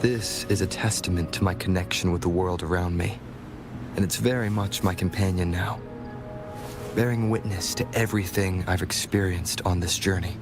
This is a testament to my connection with the world around me, and it's very much my companion now, bearing witness to everything I've experienced on this journey.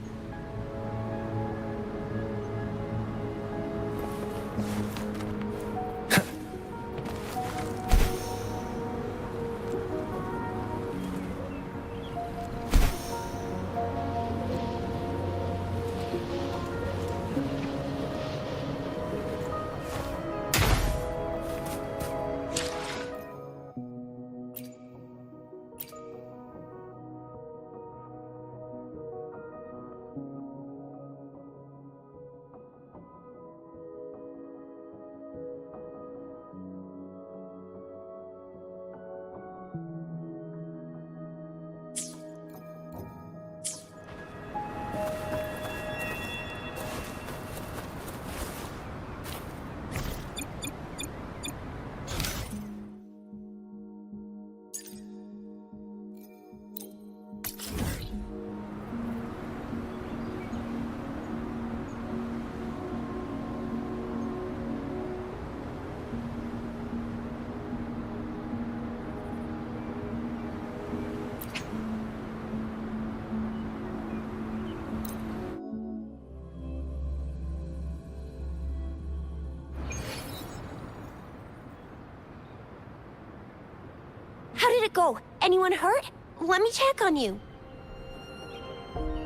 How did it go? Anyone hurt? Let me check on you.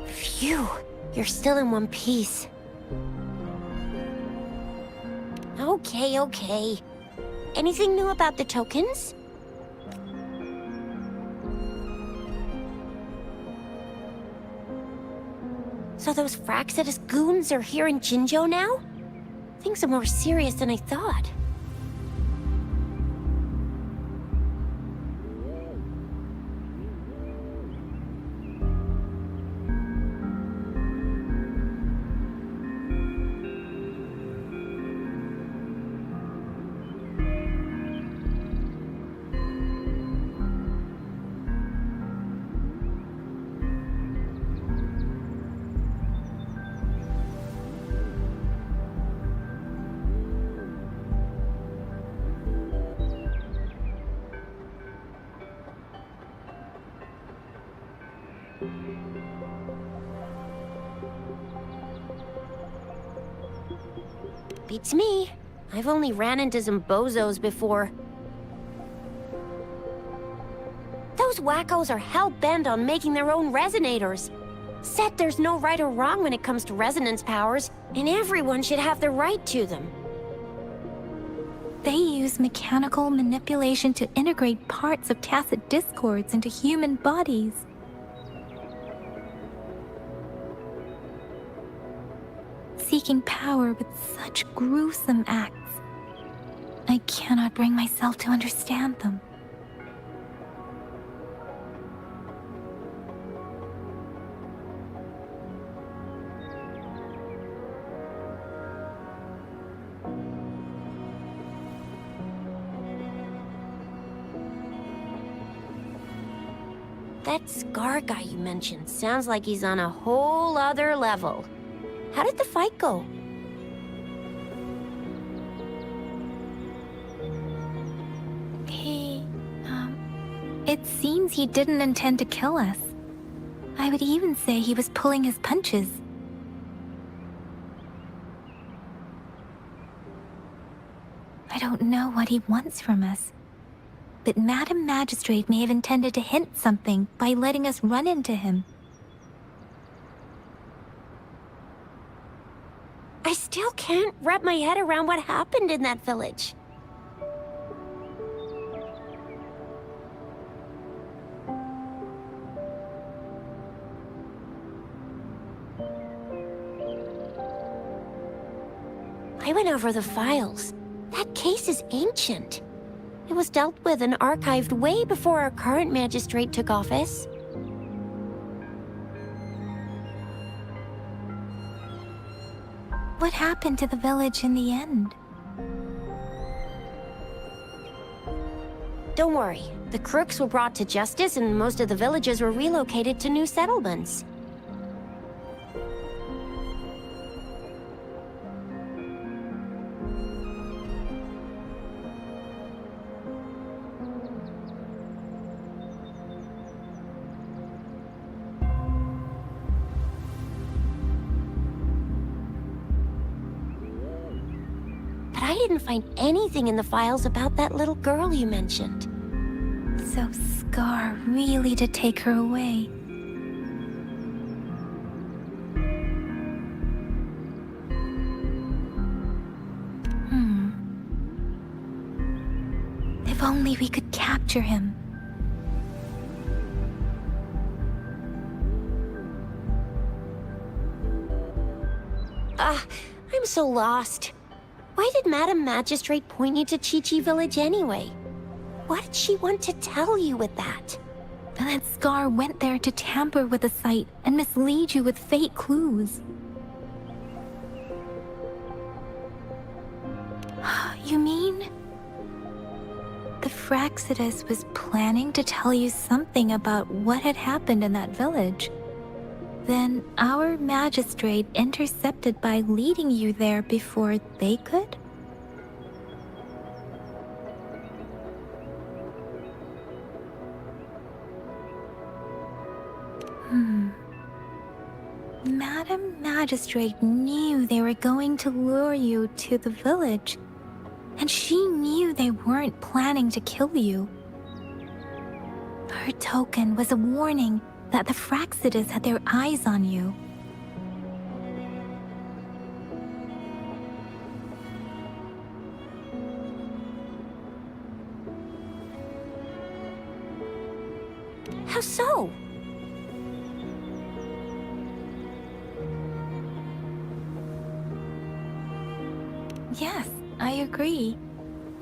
Phew, you're still in one piece. Okay. Anything new about the tokens? So those Fraxidus goons are here in Jinzhou now? Things are more serious than I thought. Beats me. I've only ran into some bozos before. Those wackos are hell-bent on making their own resonators. Said there's no right or wrong when it comes to resonance powers, and everyone should have the right to them. They use mechanical manipulation to integrate parts of tacit discords into human bodies. Seeking power with such gruesome acts. I cannot bring myself to understand them. That Scar guy you mentioned sounds like he's on a whole other level. How did the fight go? It seems he didn't intend to kill us. I would even say he was pulling his punches. I don't know what he wants from us. But Madam Magistrate may have intended to hint something by letting us run into him. I still can't wrap my head around what happened in that village. I went over the files. That case is ancient. It was dealt with and archived way before our current magistrate took office. What happened to the village in the end? Don't worry. The crooks were brought to justice and most of the villagers were relocated to new settlements. didn't find anything in the files about that little girl you mentioned. So Scar really did take her away. If only we could capture him. I'm so lost. Why did Madam Magistrate point you to Chi-Chi Village anyway? What did she want to tell you with that? And that Scar went there to tamper with the site and mislead you with fake clues. You mean? The Fraxidus was planning to tell you something about what had happened in that village. Then our magistrate intercepted by leading you there before they could? Madam Magistrate knew they were going to lure you to the village, and she knew they weren't planning to kill you. Her token was a warning that the Fraxidus had their eyes on you. How so? Yes, I agree.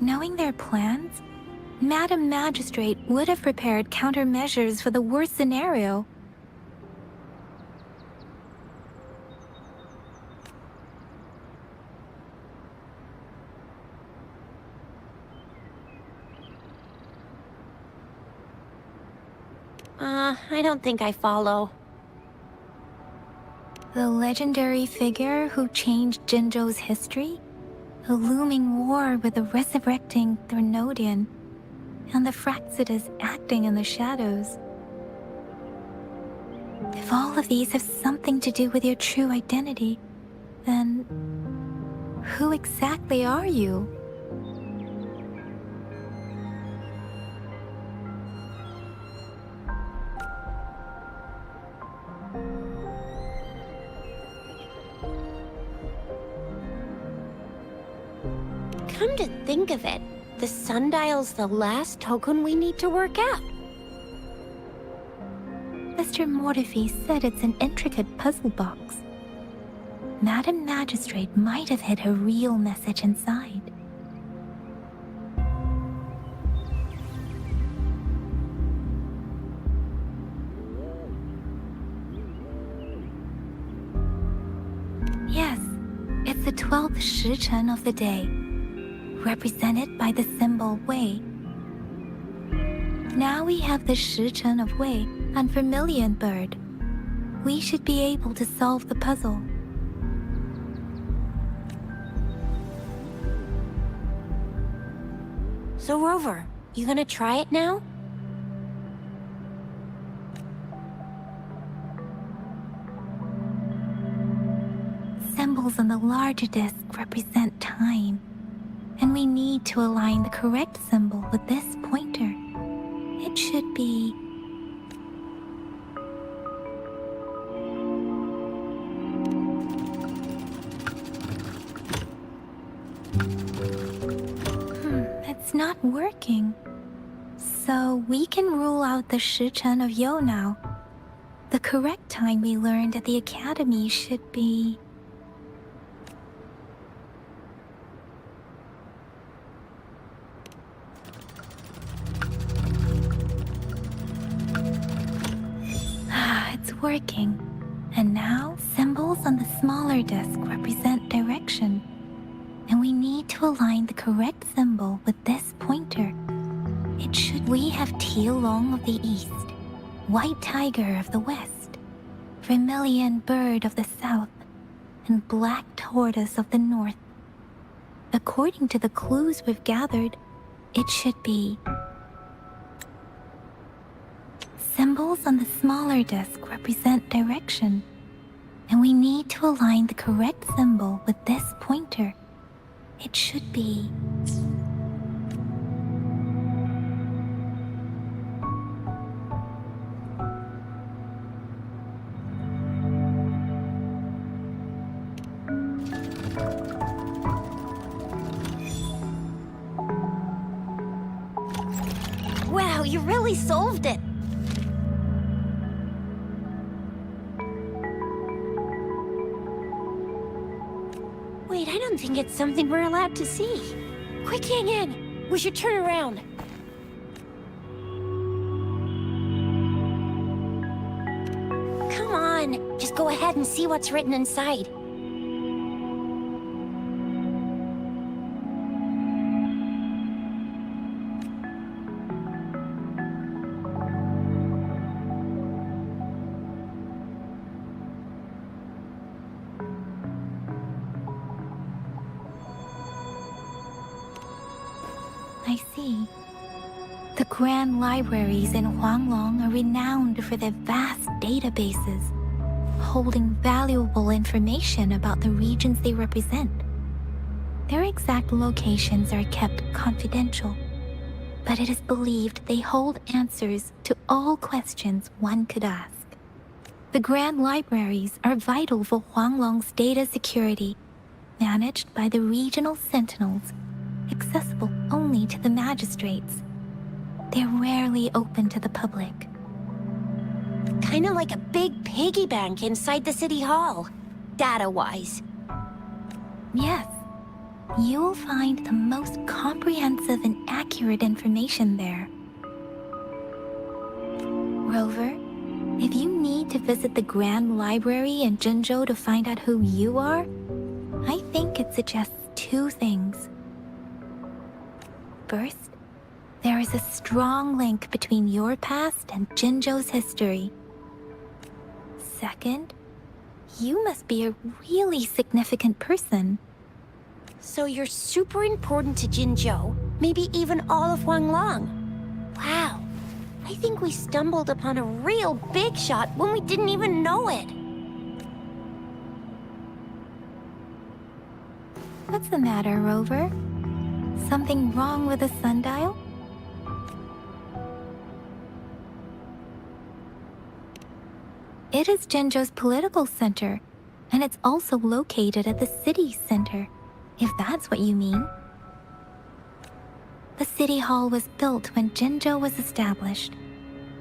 Knowing their plans, Madam Magistrate would have prepared countermeasures for the worst scenario. I don't think I follow. The legendary figure who changed Jinzhou's history? A looming war with the resurrecting Threnodian, and the Fraxidus acting in the shadows. If all of these have something to do with your true identity, then who exactly are you? Come to think of it, the sundial's the last token we need to work out. Mr. Mortefi said it's an intricate puzzle box. Madam Magistrate might have hid her real message inside. Yes, it's the 12th Shichen of the day, represented by the symbol Wei. Now we have the Shichen of Wei and Vermilion Bird. We should be able to solve the puzzle. So Rover, you gonna try it now? Symbols on the larger disc represent time, and we need to align the correct symbol with this pointer. It should be... it's not working. So we can rule out the Shichen of Yo now. The correct time we learned at the academy should be... it's working. And now, symbols on the smaller disc represent direction. And we need to align the correct symbol with this pointer. It should... We have Tielong of the east, White Tiger of the west, Vermilion Bird of the south, and Black Tortoise of the north. According to the clues we've gathered, it should be... Symbols on the smaller disc represent direction, and we need to align the correct symbol with this pointer. It should be. Wow, you really solved it! Wait, I don't think it's something we're allowed to see. Quick, Yang Yang! We should turn around. Come on, just go ahead and see what's written inside. I see. The grand libraries in Huanglong are renowned for their vast databases, holding valuable information about the regions they represent. Their exact locations are kept confidential, but it is believed they hold answers to all questions one could ask. The grand libraries are vital for Huanglong's data security, managed by the regional sentinels, accessible only to the magistrates. They're rarely open to the public. Kinda like a big piggy bank inside the city hall, data-wise. Yes, you will find the most comprehensive and accurate information there. Rover, if you need to visit the Grand Library in Jinzhou to find out who you are, I think it suggests two things. First, there is a strong link between your past and Jinzhou's history. Second, you must be a really significant person. So you're super important to Jinzhou, maybe even all of Huanglong. Wow, I think we stumbled upon a real big shot when we didn't even know it. What's the matter, Rover? Something wrong with the sundial? It is Jinzhou's political center, and it's also located at the city center, if that's what you mean. The city hall was built when Jinzhou was established.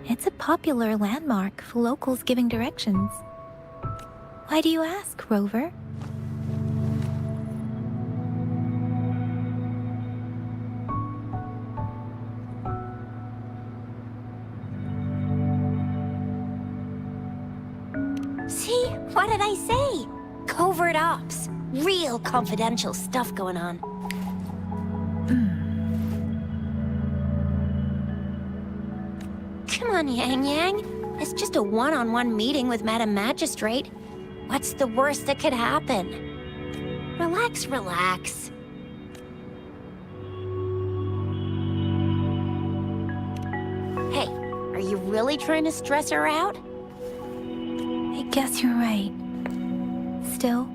It's a popular landmark for locals giving directions. Why do you ask, Rover? See? What did I say? Covert ops. Real confidential stuff going on. Come on, Yang Yang. It's just a one-on-one meeting with Madam Magistrate. What's the worst that could happen? Relax, relax. Hey, are you really trying to stress her out? I guess you're right. Still,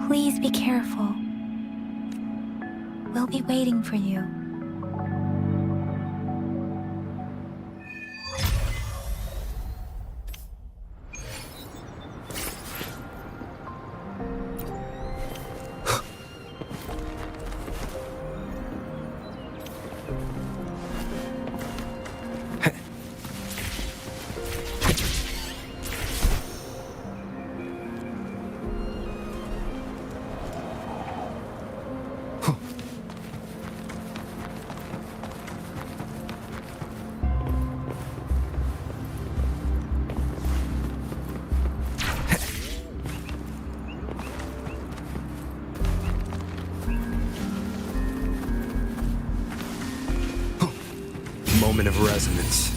please be careful. We'll be waiting for you. Moment of resonance.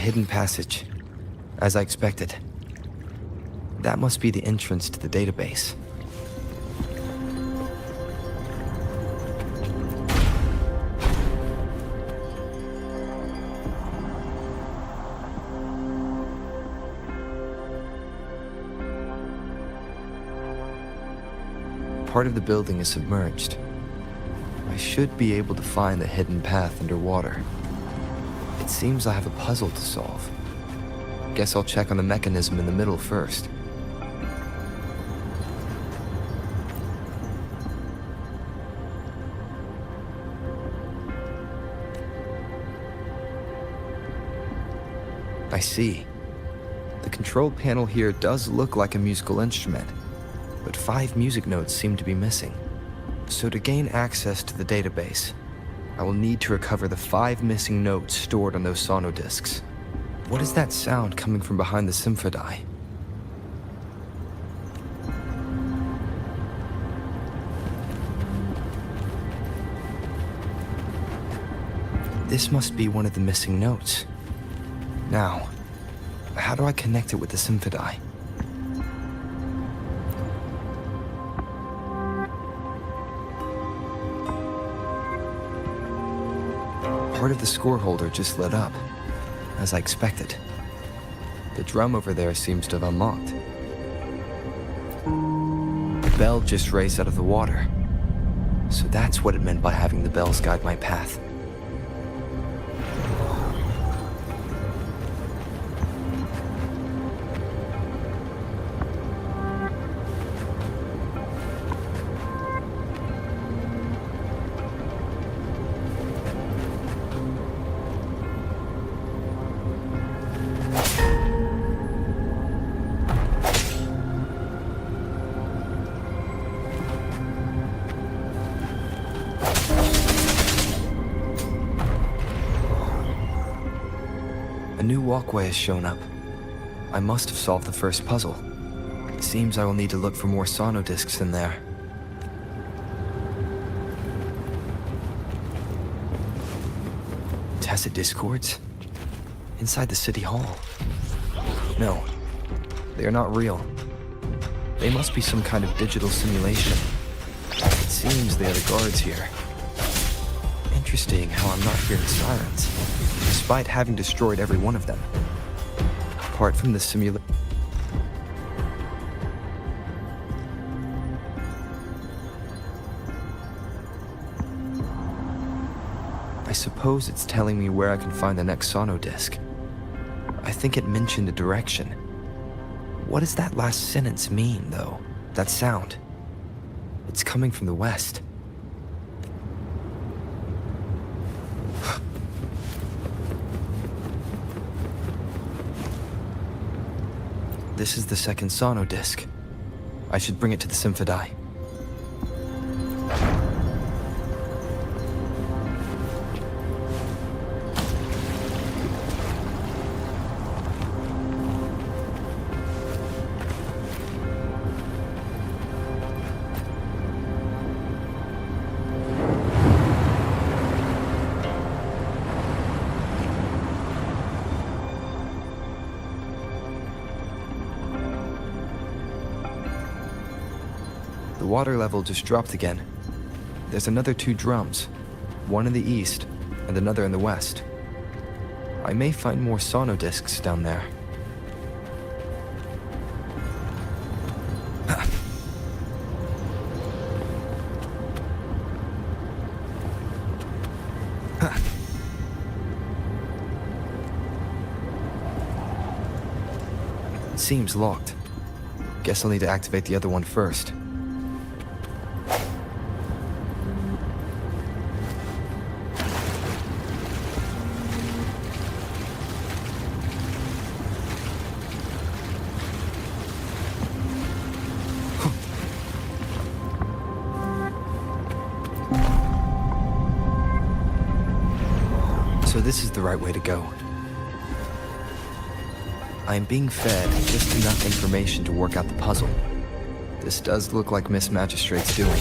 hidden passage. As I expected. That must be the entrance to the database. Part of the building is submerged. I should be able to find the hidden path underwater. It seems I have a puzzle to solve. Guess I'll check on the mechanism in the middle first. I see. The control panel here does look like a musical instrument, but 5 music notes seem to be missing. So to gain access to the database, I will need to recover the 5 missing notes stored on those sonodiscs. What is that sound coming from behind the symphony? This must be one of the missing notes. Now, how do I connect it with the symphony? Part of the score holder just lit up, as I expected. The drum over there seems to have unlocked. The bell just raised out of the water. So that's what it meant by having the bells guide my path. A new walkway has shown up. I must have solved the first puzzle. It seems I will need to look for more sonodiscs in there. Tacit discords? Inside the city hall? No, they are not real. They must be some kind of digital simulation. It seems they are the guards here. Interesting how I'm not hearing sirens, despite having destroyed every one of them. Apart from the simulation. I suppose it's telling me where I can find the next sonodisc. I think it mentioned a direction. What does that last sentence mean, though? That sound. It's coming from the west. This is the second sonodisc. I should bring it to the symphony. The water level just dropped again. There's another 2 drums, one in the east and another in the west. I may find more sonodiscs down there. It seems locked. Guess I'll need to activate the other one first. So this is the right way to go. I am being fed just enough information to work out the puzzle. This does look like Miss Magistrate's doing.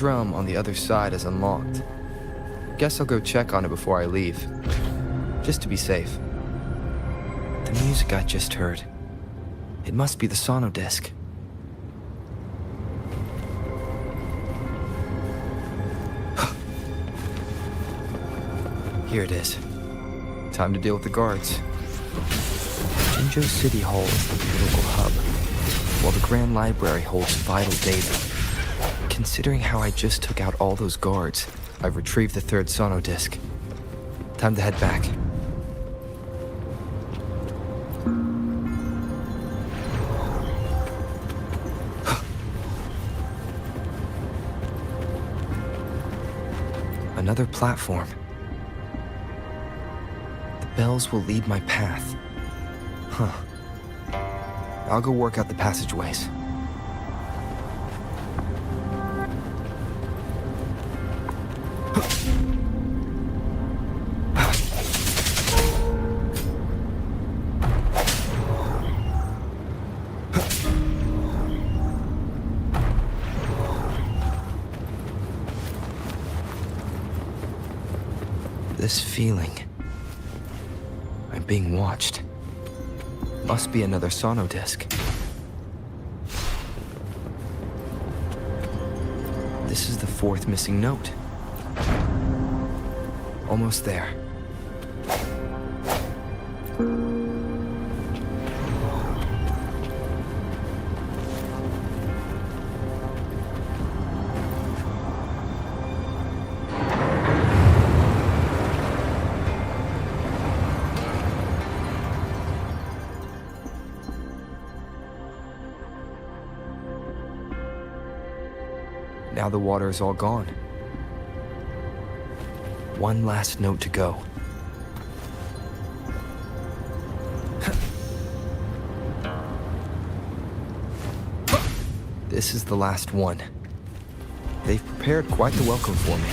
drum on the other side is unlocked. Guess I'll go check on it before I leave, just to be safe. The music I just heard. It must be the sonodisc. Here it is. Time to deal with the guards. Jinzhou City Hall is the political hub, while the Grand Library holds vital data. Considering how I just took out all those guards, I've retrieved the third sonodisc. Time to head back. Another platform. The bells will lead my path. Huh. I'll go work out the passageways. This feeling. I'm being watched. Must be another sonodisc. This is the fourth missing note. Almost there. Now the water is all gone. One last note to go. This is the last one. They've prepared quite the welcome for me.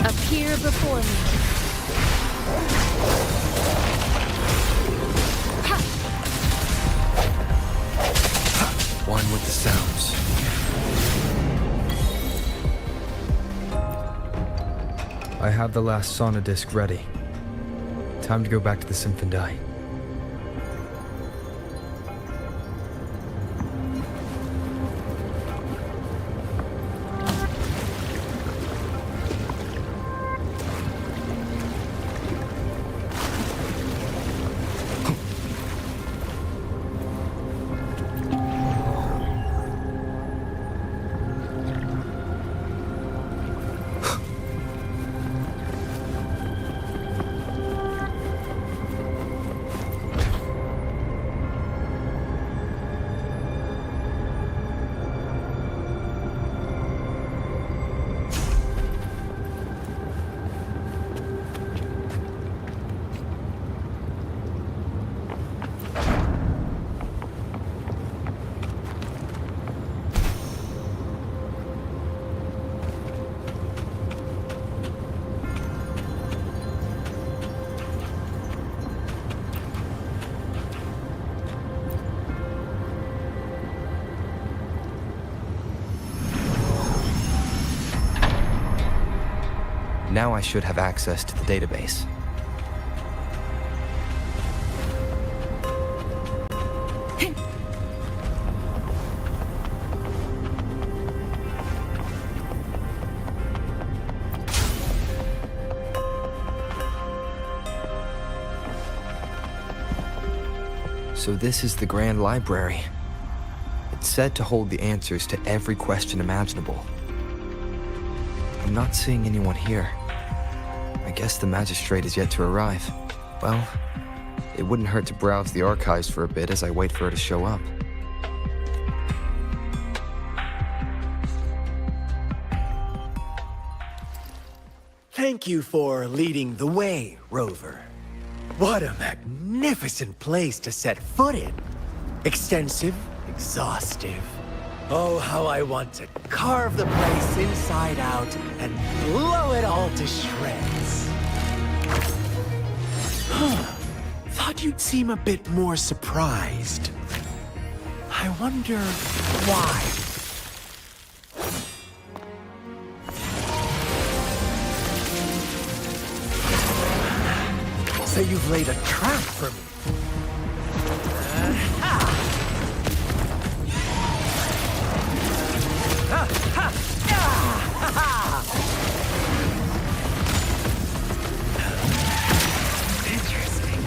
Appear before me. One with the sounds. I have the last sonodisc ready. Time to go back to the Symphondai. Now I should have access to the database. So this is the Grand Library. It's said to hold the answers to every question imaginable. I'm not seeing anyone here. I guess the magistrate is yet to arrive. Well, it wouldn't hurt to browse the archives for a bit as I wait for her to show up. Thank you for leading the way, Rover. What a magnificent place to set foot in. Extensive, exhaustive. Oh, how I want to carve the place inside out and blow it all to shreds. Thought you'd seem a bit more surprised. I wonder why. So you've laid a trap for me. Interesting.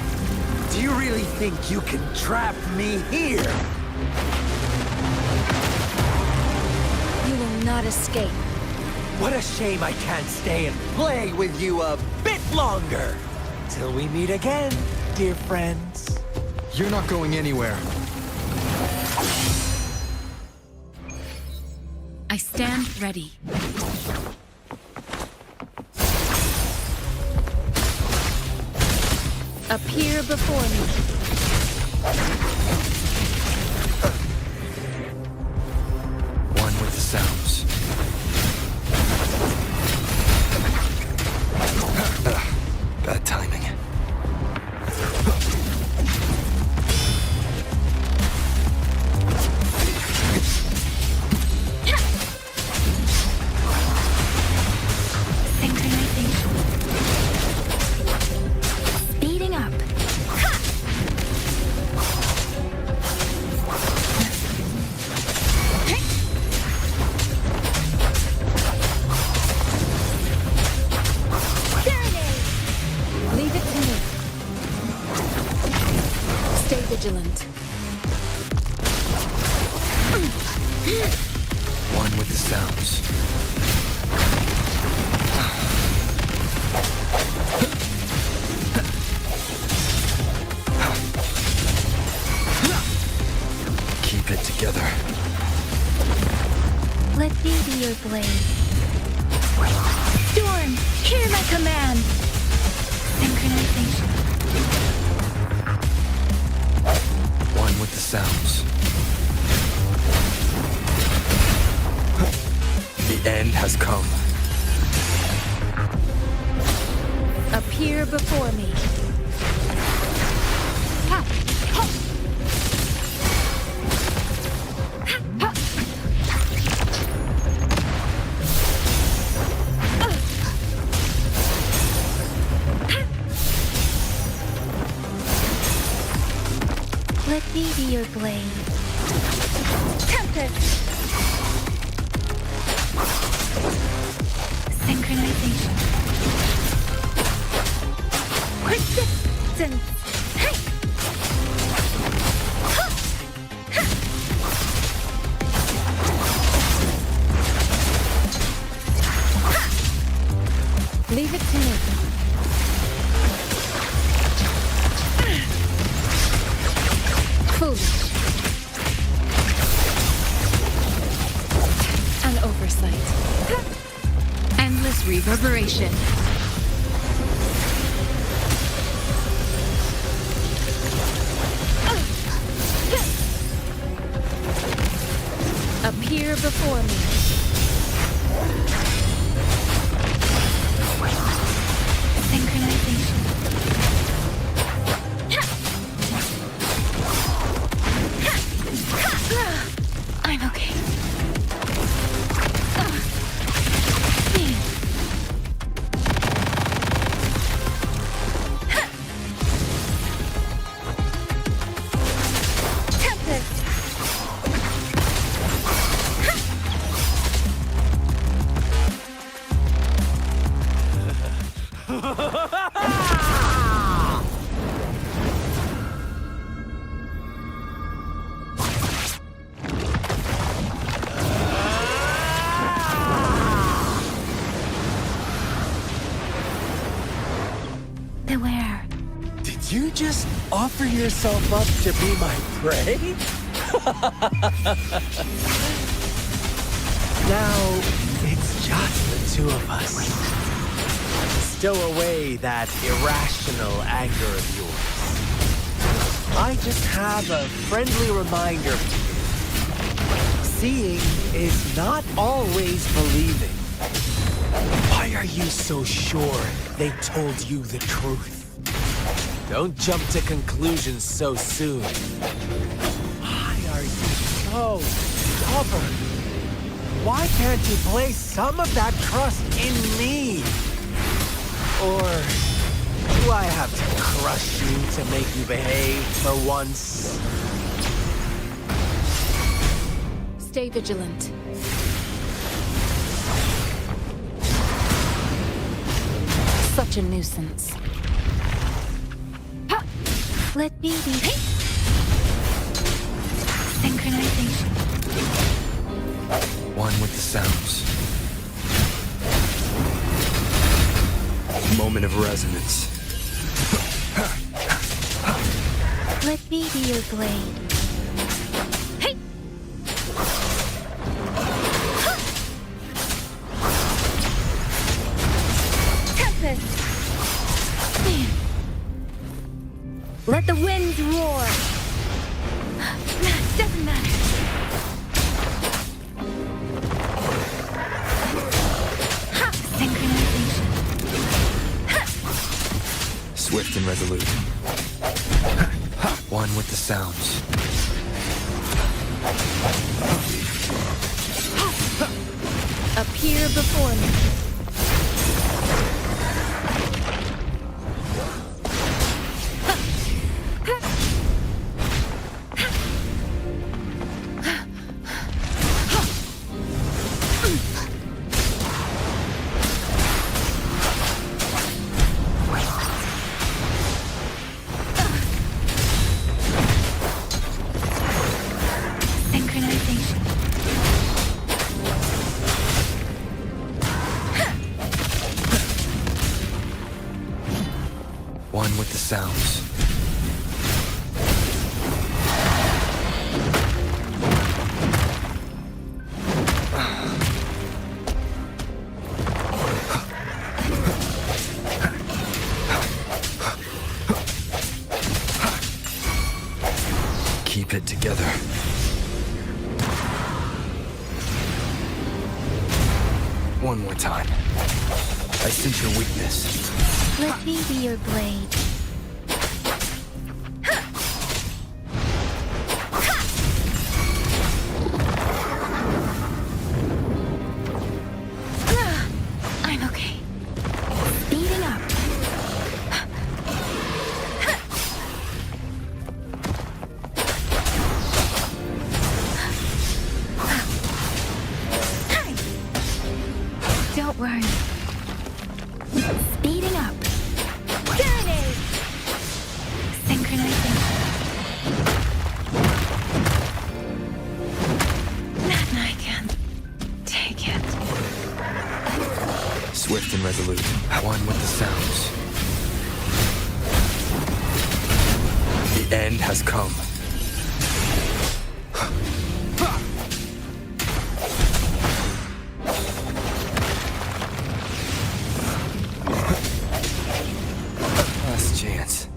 Do you really think you can trap me here? You will not escape. What a shame I can't stay and play with you a bit longer. Till we meet again, dear friends. You're not going anywhere. I stand ready. Appear before me. One with the sounds. Bad timing. Synchronization. Speeding up. Leave it to me. Stay vigilant. One with the sounds. Keep it together. Let me be your blade. Storm, hear my command. Synchronization. One with the sounds. The end has come. Appear before me. Let me be your blade. Tempest. Synchronization. Persistence. Hey. Leave it to me. Foolish. An oversight. Endless reverberation. Appear before me. Synchronization. I'm okay. Tempest. Beware. Did you just offer yourself up to be my prey? Now, it's just the two of us. stow away that irrational anger of yours. I just have a friendly reminder for you. Seeing is not always believing. Why are you so sure they told you the truth? Don't jump to conclusions so soon. Why are you so stubborn? Why can't you place some of that trust in me? Or do I have to crush you to make you behave for once? Stay vigilant. Such a nuisance. Let me be. Synchronization. One with the sounds. Moment of resonance. Let me be your blade. Hey! Tempest! Let the winds roar! Doesn't matter. Ha! Synchronization. Swift and resolute. One with the sounds. Appear before me. Synchronization. One with the sounds. Keep it together. One more time. I sense your weakness. Let me be your blade. I'm okay. Speeding up. Don't worry. Speeding up. Grenade! Synchronization. Nothing I can take it. Swift and resolute. One with the sounds. The end has come. Last chance.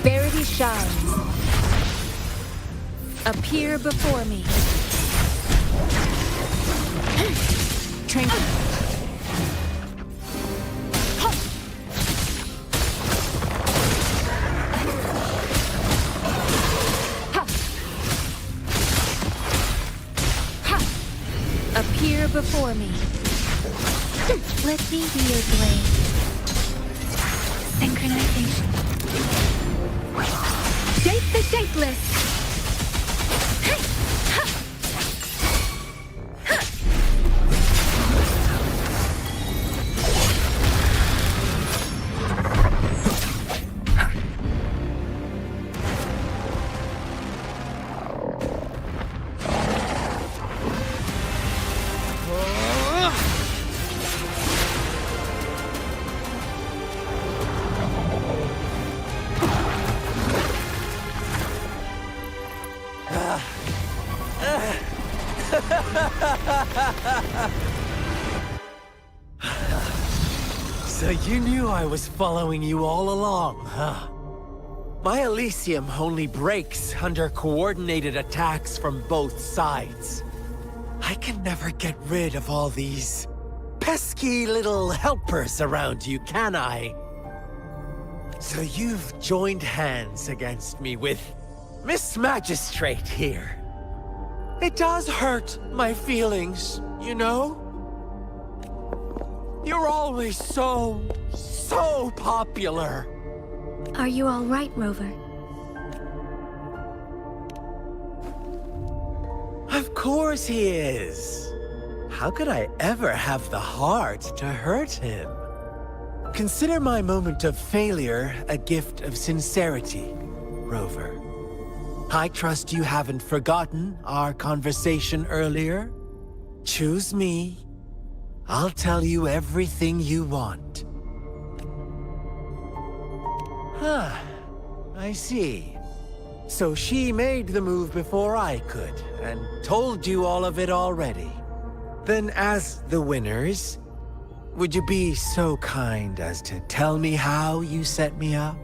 Verity shines. Appear before me. Tranquil. Appear before me. Let me be your blade. Synchronization. Shape the shapeless. So you knew I was following you all along, huh? My Elysium only breaks under coordinated attacks from both sides. I can never get rid of all these pesky little helpers around you, can I? So you've joined hands against me with Miss Magistrate here. It does hurt my feelings, you know? You're always so popular. Are you all right, Rover? Of course he is. How could I ever have the heart to hurt him? Consider my moment of failure a gift of sincerity, Rover. I trust you haven't forgotten our conversation earlier. Choose me. I'll tell you everything you want. Huh. I see. So she made the move before I could, and told you all of it already. Then as the winners, would you be so kind as to tell me how you set me up?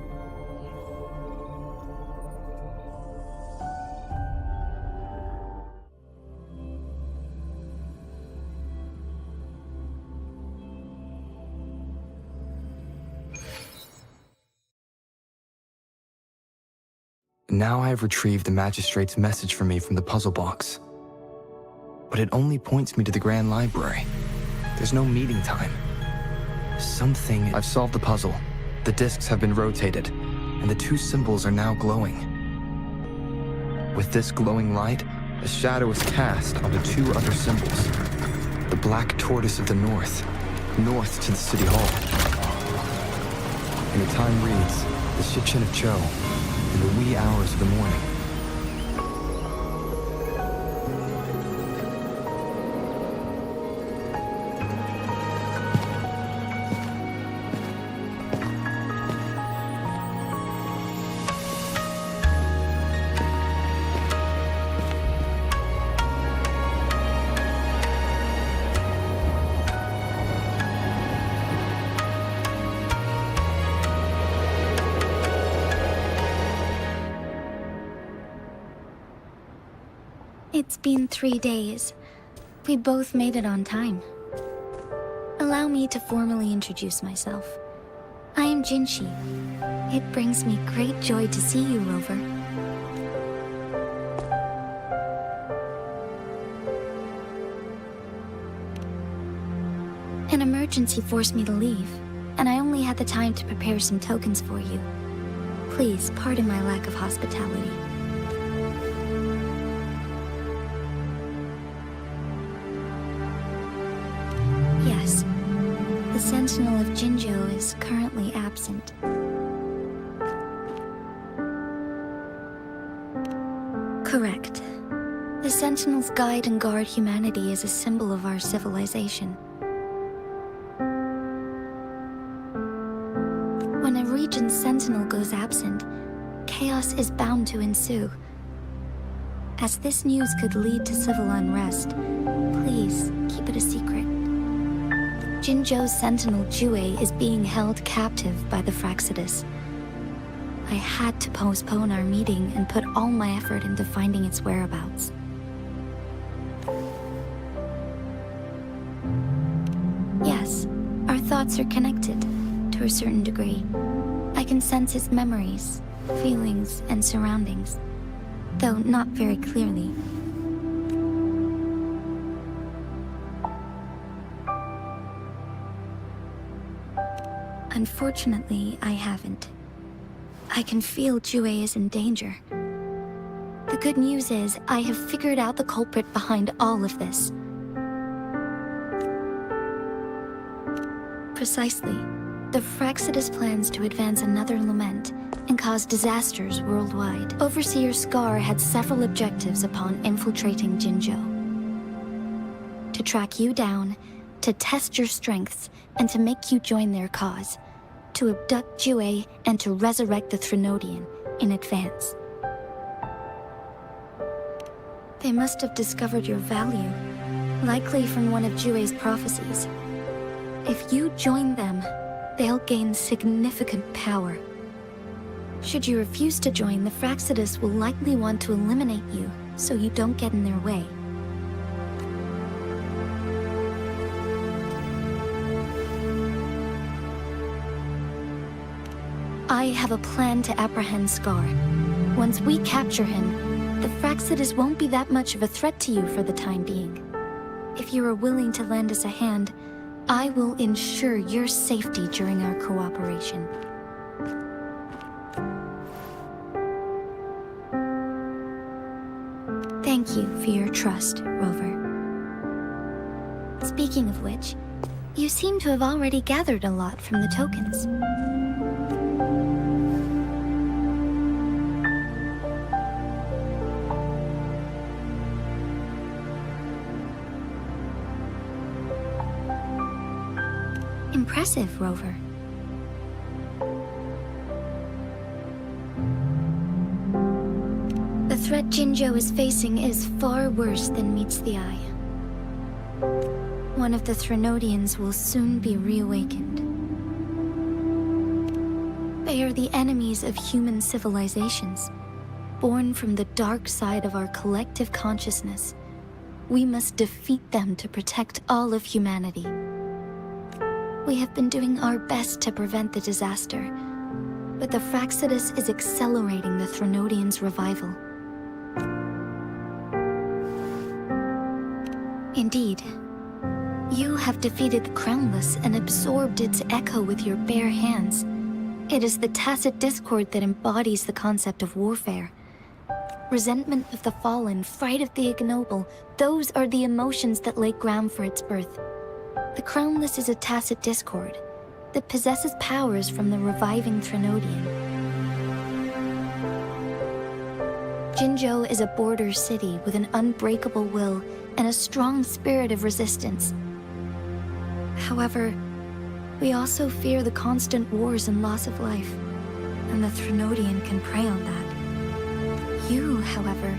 Now I have retrieved the Magistrate's message for me from the puzzle box. But it only points me to the Grand Library. There's no meeting time. I've solved the puzzle. The discs have been rotated, and the two symbols are now glowing. With this glowing light, a shadow is cast onto two other symbols. The Black Tortoise of the North to the City Hall. And the time reads, the Shichin of Cho, in the wee hours of the morning. It's been 3 days. We both made it on time. Allow me to formally introduce myself. I am Jinshi. It brings me great joy to see you, Rover. An emergency forced me to leave, and I only had the time to prepare some tokens for you. Please pardon my lack of hospitality. Yes, the Sentinel of Jinzhou is currently absent. Correct. The Sentinels guide and guard humanity as a symbol of our civilization. When a region's sentinel goes absent, chaos is bound to ensue. As this news could lead to civil unrest, please keep it a secret. Jinzhou's sentinel Jue is being held captive by the Fraxidus. I had to postpone our meeting and put all my effort into finding its whereabouts. Yes, our thoughts are connected, to a certain degree. I can sense his memories, feelings, and surroundings, though not very clearly. Unfortunately, I haven't. I can feel Jue is in danger. The good news is, I have figured out the culprit behind all of this. Precisely. The Fraxidus plans to advance another lament and cause disasters worldwide. Overseer Scar had several objectives upon infiltrating Jinzhou. To track you down, to test your strengths, and to make you join their cause. To abduct Jue and to resurrect the Threnodian in advance. They must have discovered your value, likely from one of Jue's prophecies. If you join them, they'll gain significant power. Should you refuse to join, the Fractsidus will likely want to eliminate you, so you don't get in their way. I have a plan to apprehend Scar. Once we capture him, the Fractsidus won't be that much of a threat to you for the time being. If you are willing to lend us a hand, I will ensure your safety during our cooperation. Thank you for your trust, Rover. Speaking of which, you seem to have already gathered a lot from the tokens. Impressive, Rover. The threat Jinzhou is facing is far worse than meets the eye. One of the Threnodians will soon be reawakened. They are the enemies of human civilizations, born from the dark side of our collective consciousness. We must defeat them to protect all of humanity. We have been doing our best to prevent the disaster, but the Fractsidus is accelerating the Threnodians' revival. Indeed, you have defeated the Crownless and absorbed its echo with your bare hands. It is the tacit discord that embodies the concept of warfare. Resentment of the fallen, fright of the ignoble, those are the emotions that lay ground for its birth. The Crownless is a tacit discord that possesses powers from the reviving Threnodian. Jinzhou is a border city with an unbreakable will and a strong spirit of resistance. However, we also fear the constant wars and loss of life, and the Threnodian can prey on that. You, however,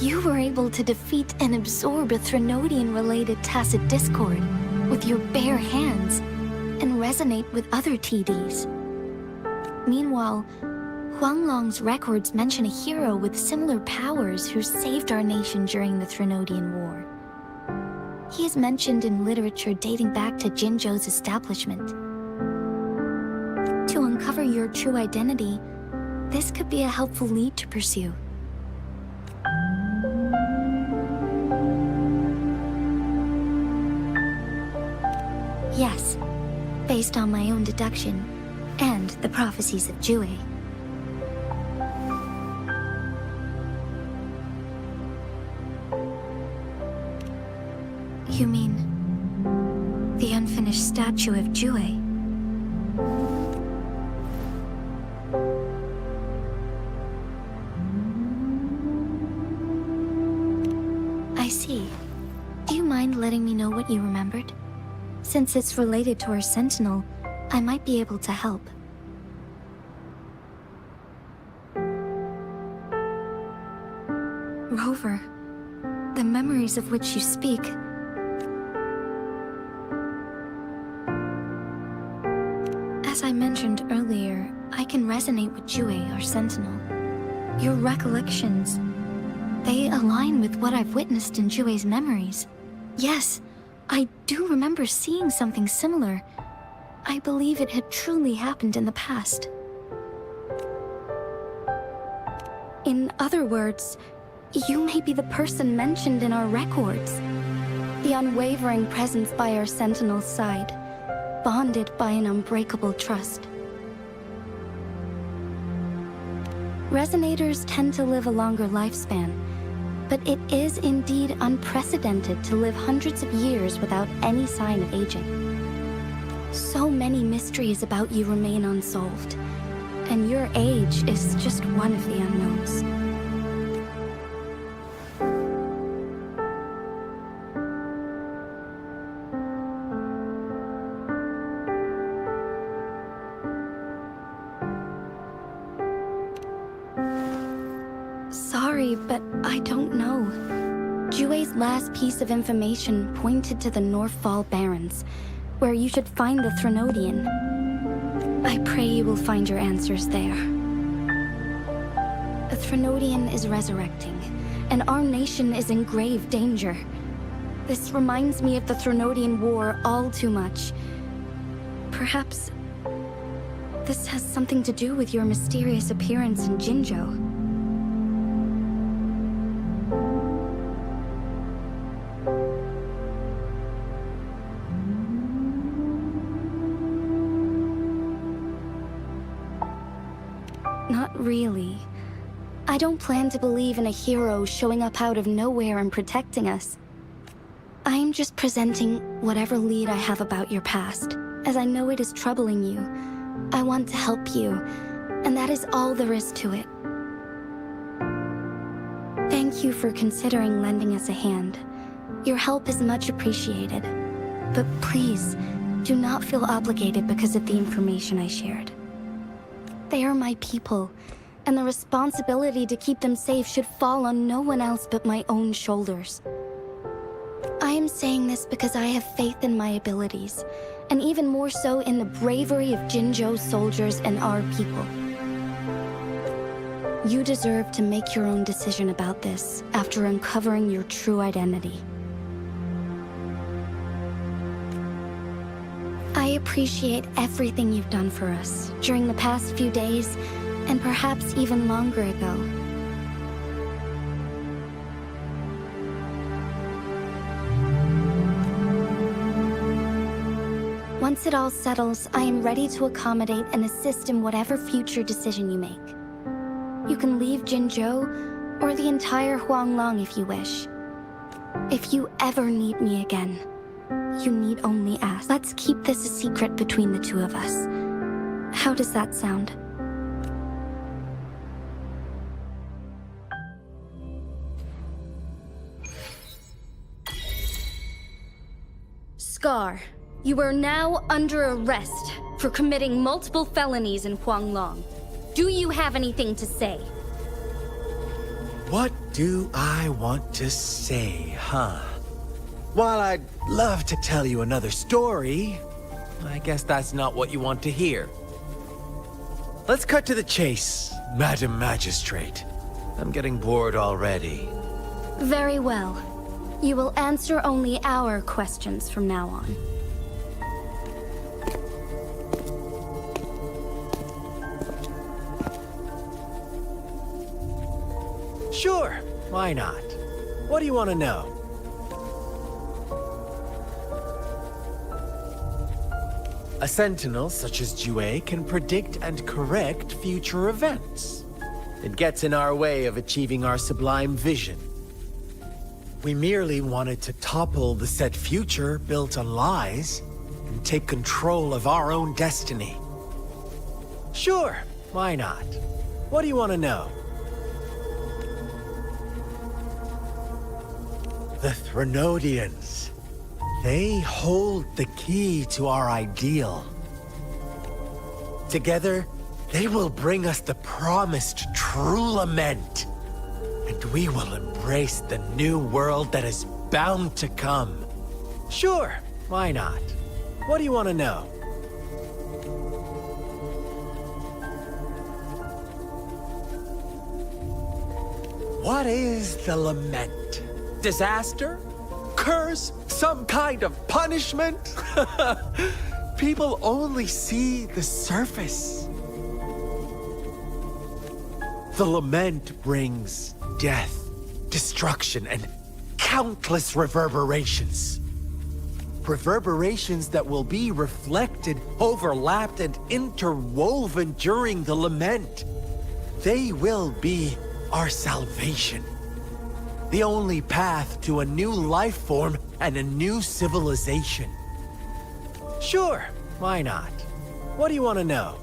you were able to defeat and absorb a Threnodian-related tacit discord with your bare hands and resonate with other TDs. Meanwhile, Huanglong's records mention a hero with similar powers who saved our nation during the Threnodian War. He is mentioned in literature dating back to Jinzhou's establishment. To uncover your true identity, this could be a helpful lead to pursue. Yes, based on my own deduction and the prophecies of Jue. You mean the unfinished statue of Jue? I see. Do you mind letting me know what you remembered? Since it's related to our Sentinel, I might be able to help. Rover, the memories of which you speak. As I mentioned earlier, I can resonate with Jue, our Sentinel. Your recollections, they align with what I've witnessed in Jue's memories. Yes, I do remember seeing something similar. I believe it had truly happened in the past. In other words, you may be the person mentioned in our records. The unwavering presence by our Sentinel's side, bonded by an unbreakable trust. Resonators tend to live a longer lifespan, but it is indeed unprecedented to live hundreds of years without any sign of aging. So many mysteries about you remain unsolved, and your age is just one of the unknowns. sorry, but I don't know. Jue's last piece of information pointed to the Northfall Barrens, where you should find the Threnodian. I pray you will find your answers there. A Threnodian is resurrecting, and our nation is in grave danger. This reminds me of the Threnodian War all too much. Perhaps this has something to do with your mysterious appearance in Jinzhou. Not really. I don't plan to believe in a hero showing up out of nowhere and protecting us. I'm just presenting whatever lead I have about your past, as I know it is troubling you. I want to help you, and that is all there is to it. Thank you for considering lending us a hand. Your help is much appreciated. But please, do not feel obligated because of the information I shared. They are my people, and the responsibility to keep them safe should fall on no one else but my own shoulders. I am saying this because I have faith in my abilities, and even more so in the bravery of Jinzhou's soldiers and our people. You deserve to make your own decision about this after uncovering your true identity. I appreciate everything you've done for us during the past few days, and perhaps even longer ago. Once it all settles, I am ready to accommodate and assist in whatever future decision you make. You can leave Jinzhou, or the entire Huanglong if you wish. If you ever need me again, you need only ask. Let's keep this a secret between the two of us. How does that sound? Scar, you are now under arrest for committing multiple felonies in Huanglong. Do you have anything to say? What do I want to say, huh? While I'd love to tell you another story, I guess that's not what you want to hear. Let's cut to the chase, Madam Magistrate. I'm getting bored already. Very well. You will answer only our questions from now on. Sure, why not? What do you want to know? A sentinel such as Jue can predict and correct future events. It gets in our way of achieving our sublime vision. We merely wanted to topple the set future built on lies and take control of our own destiny. Sure, why not? What do you want to know? The Threnodians. They hold the key to our ideal. Together, they will bring us the promised true lament. And we will embrace the new world that is bound to come. Sure, why not? What do you want to know? What is the lament? Disaster? Curse? Some kind of punishment? People only see the surface. The lament brings death, destruction, and countless reverberations. Reverberations that will be reflected, overlapped, and interwoven during the lament. They will be our salvation. The only path to a new life form and a new civilization. Sure, why not? What do you want to know?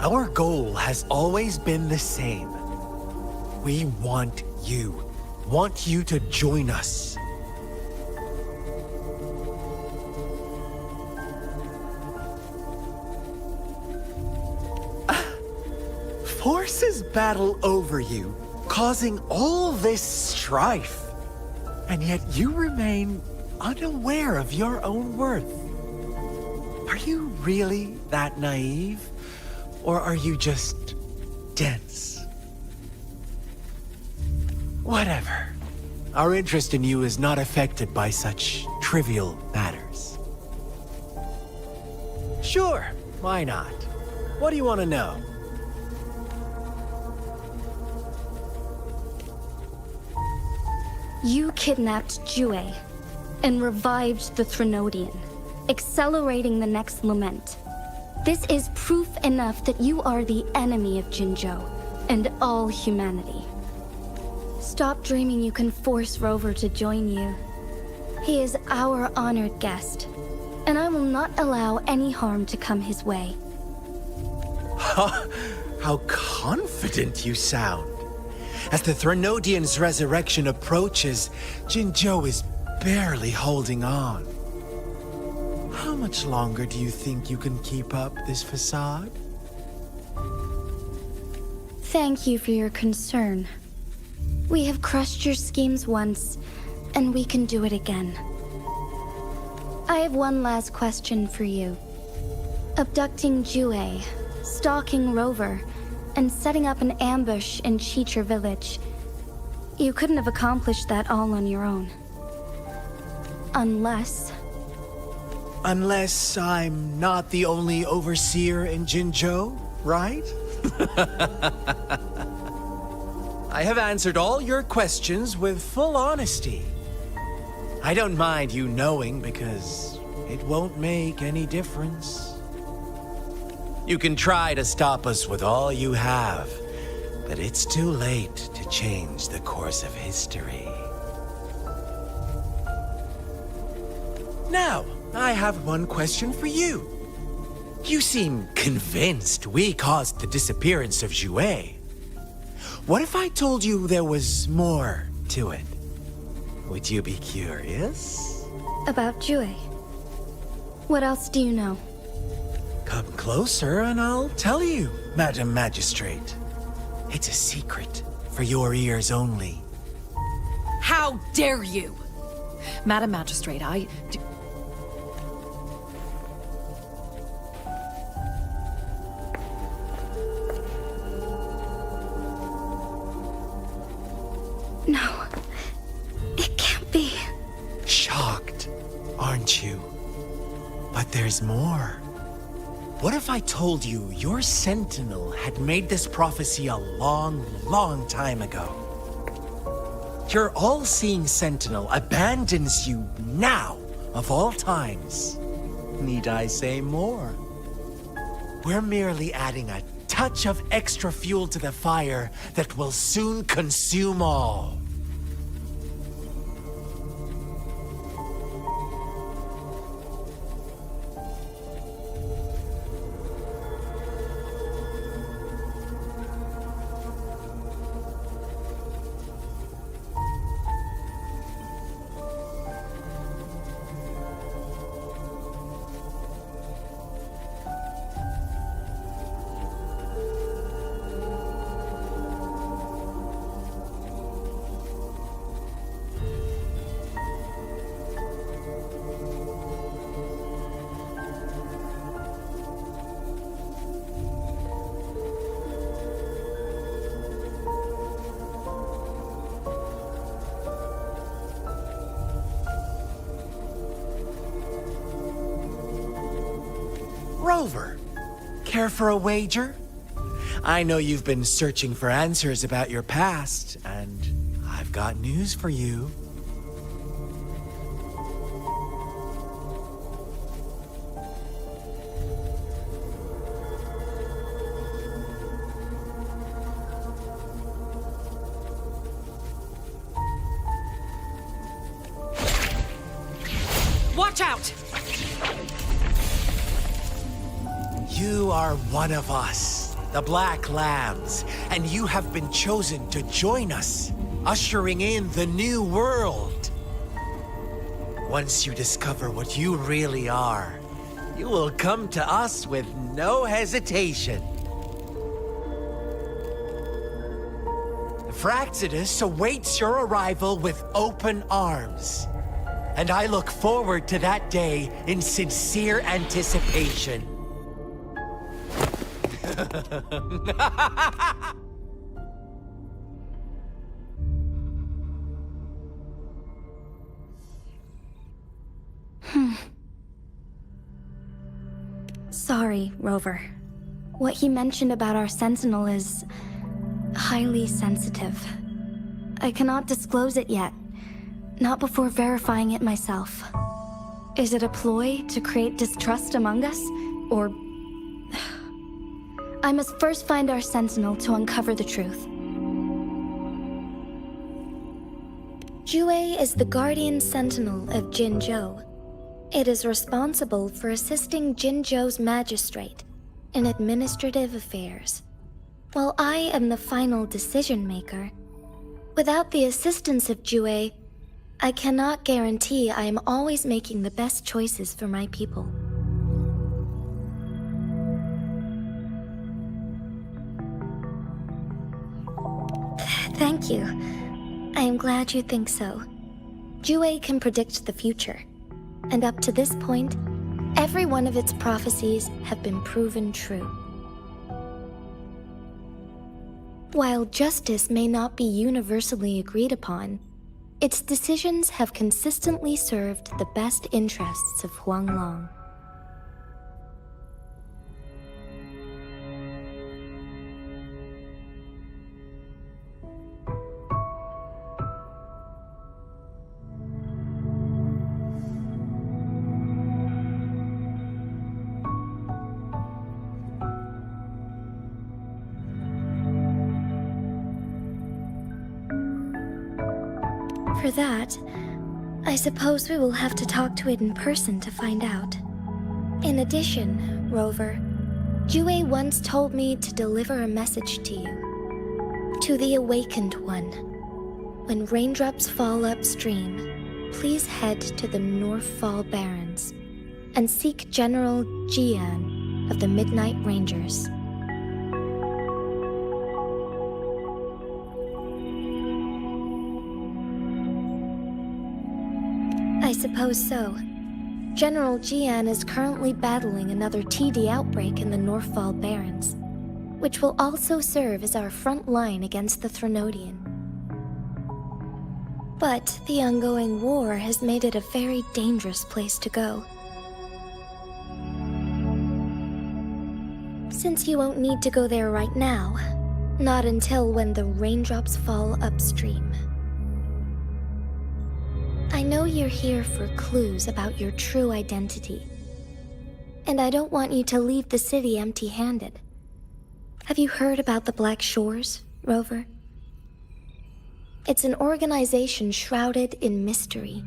Our goal has always been the same. We want you to join us. masses battle over you, causing all this strife. And yet you remain unaware of your own worth. Are you really that naive? Or are you just dense? Whatever. Our interest in you is not affected by such trivial matters. Sure, why not? What do you want to know? You kidnapped Jue and revived the Threnodian, accelerating the next lament. This is proof enough that you are the enemy of Jinzhou and all humanity. Stop dreaming you can force Rover to join you. He is our honored guest, and I will not allow any harm to come his way. How confident you sound. As the Threnodian's resurrection approaches, Jinzhou is barely holding on. How much longer do you think you can keep up this facade? Thank you for your concern. We have crushed your schemes once, and we can do it again. I have one last question for you. Abducting Jue, stalking Rover, and setting up an ambush in Cheecher village. You couldn't have accomplished that all on your own. Unless I'm not the only overseer in Jinzhou, right? I have answered all your questions with full honesty. I don't mind you knowing because it won't make any difference. You can try to stop us with all you have, but it's too late to change the course of history. Now, I have one question for you. You seem convinced we caused the disappearance of Jue. What if I told you there was more to it? Would you be curious? about Jue. What else do you know? Come closer and I'll tell you, Madam Magistrate. It's a secret for your ears only. How dare you! Madam Magistrate, No. It can't be. Shocked, aren't you? But there's more. What if I told you your sentinel had made this prophecy a long, long time ago? Your all-seeing sentinel abandons you now, of all times. Need I say more? We're merely adding a touch of extra fuel to the fire that will soon consume all. Rover, care for a wager? I know you've been searching for answers about your past, and I've got news for you. watch out! You are one of us, the Black Lambs, and you have been chosen to join us, ushering in the new world. Once you discover what you really are, you will come to us with no hesitation. Fraxidus awaits your arrival with open arms. And I look forward to that day in sincere anticipation. Sorry, Rover. What he mentioned about our Sentinel is highly sensitive. I cannot disclose it yet, not before verifying it myself. Is it a ploy to create distrust among us, or... I must first find our Sentinel to uncover the truth. Jue is the Guardian Sentinel of Jinzhou. It is responsible for assisting Jinzhou's magistrate in administrative affairs. While I am the final decision maker, without the assistance of Jue, I cannot guarantee I am always making the best choices for my people. Thank you. I am glad you think so. Jue can predict the future, and up to this point, every one of its prophecies have been proven true. While justice may not be universally agreed upon, its decisions have consistently served the best interests of Huanglong. For that, I suppose we will have to talk to it in person to find out. In addition, Rover, Jue once told me to deliver a message to you. To the Awakened One. When raindrops fall upstream, please head to the Northfall Barrens and seek General Jian of the Midnight Rangers. I suppose so. General Jian is currently battling another TD outbreak in the Northfall Barrens, which will also serve as our front line against the Threnodian. But the ongoing war has made it a very dangerous place to go. Since you won't need to go there right now, not until when the raindrops fall upstream. I know you're here for clues about your true identity, and I don't want you to leave the city empty-handed. Have you heard about the Black Shores, Rover? It's an organization shrouded in mystery,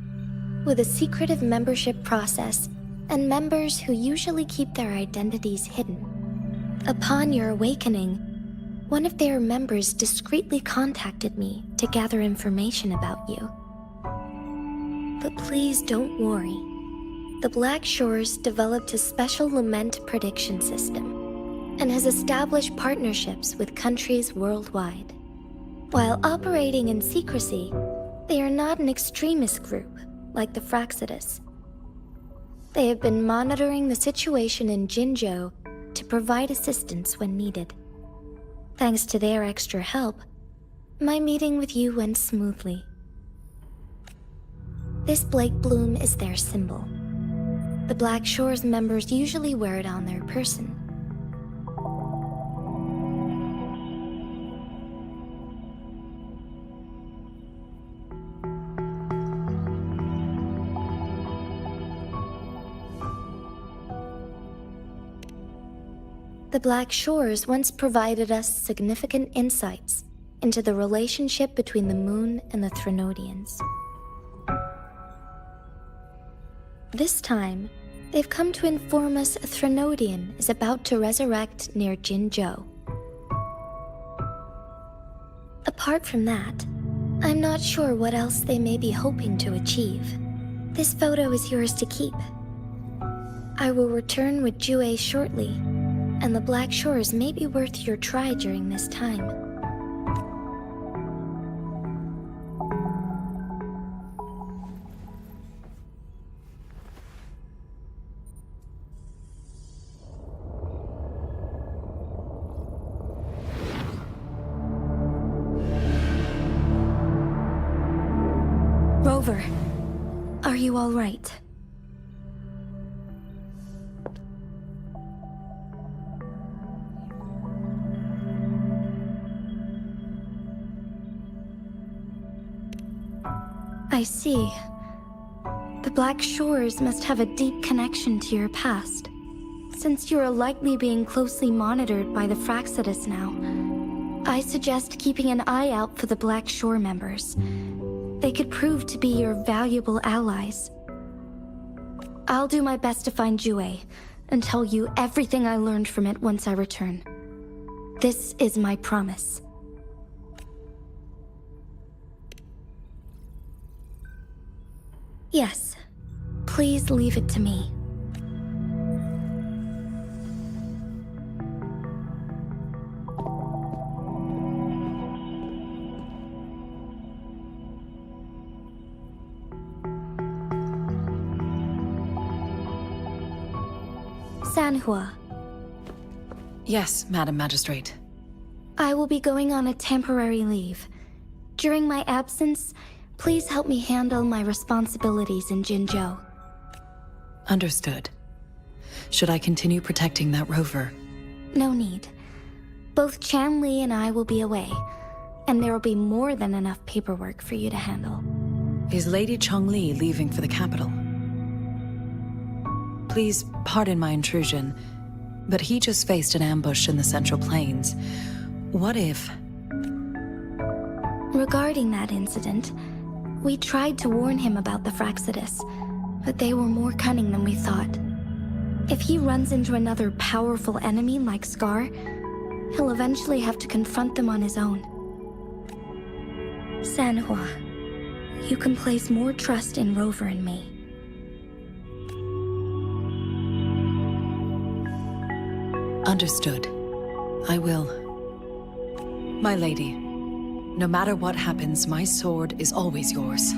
with a secretive membership process and members who usually keep their identities hidden. Upon your awakening, one of their members discreetly contacted me to gather information about you. But please don't worry. The Black Shores developed a special lament prediction system and has established partnerships with countries worldwide. While operating in secrecy, they are not an extremist group like the Fraxidus. They have been monitoring the situation in Jinzhou to provide assistance when needed. Thanks to their extra help, my meeting with you went smoothly. This Blake Bloom is their symbol. The Black Shores members usually wear it on their person. The Black Shores once provided us significant insights into the relationship between the moon and the Threnodians. This time, they've come to inform us a Threnodian is about to resurrect near Jinzhou. Apart from that, I'm not sure what else they may be hoping to achieve. This photo is yours to keep. I will return with Jue shortly, and the Black Shores may be worth your try during this time. Rover, are you all right? I see. The Black Shores must have a deep connection to your past. Since you are likely being closely monitored by the Fractsidus now, I suggest keeping an eye out for the Black Shore members. They could prove to be your valuable allies. I'll do my best to find Jue and tell you everything I learned from it once I return. This is my promise. Yes, please leave it to me. Sanhua, Yes, Madam Magistrate. I will be going on a temporary leave. During my absence, please help me handle my responsibilities in Jinzhou. Understood. Should I continue protecting that rover? No need. Both Chan Li and I will be away, and there will be more than enough paperwork for you to handle. Is Lady Chongli leaving for the capital? Please pardon my intrusion, but he just faced an ambush in the Central Plains. What if... Regarding that incident, we tried to warn him about the Fractsidus, but they were more cunning than we thought. If he runs into another powerful enemy like Scar, he'll eventually have to confront them on his own. Sanhua, you can place more trust in Rover and me. Understood. I will. My lady, no matter what happens, my sword is always yours.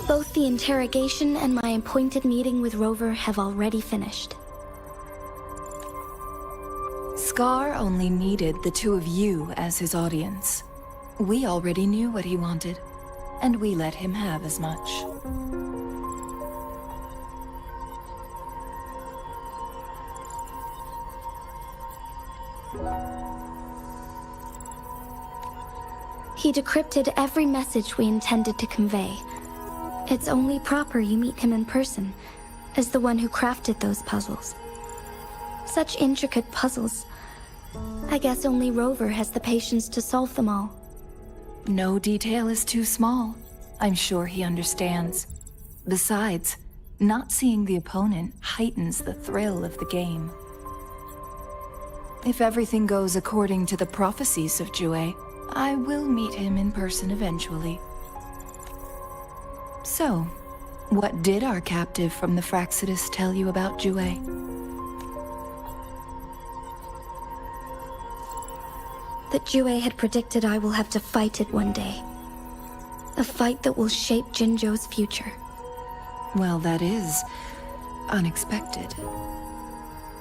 Both the interrogation and my appointed meeting with Rover have already finished. Scar only needed the two of you as his audience. We already knew what he wanted, and we let him have as much. He decrypted every message we intended to convey. It's only proper you meet him in person, as the one who crafted those puzzles. Such intricate puzzles. I guess only Rover has the patience to solve them all. No detail is too small. I'm sure he understands. Besides, not seeing the opponent heightens the thrill of the game. If everything goes according to the prophecies of Jue, I will meet him in person eventually. So, what did our captive from the Fractsidus tell you about Jue? That Jue had predicted I will have to fight it one day. A fight that will shape Jinzhou's future. Well, that is unexpected.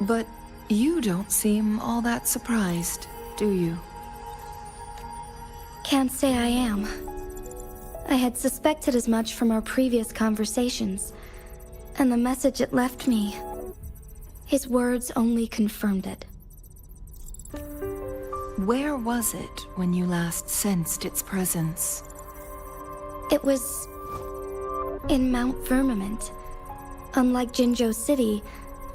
But you don't seem all that surprised, do you? Can't say I am. I had suspected as much from our previous conversations, and the message it left me, his words only confirmed it. Where was it when you last sensed its presence? It was in Mount Firmament. Unlike Jinzhou City,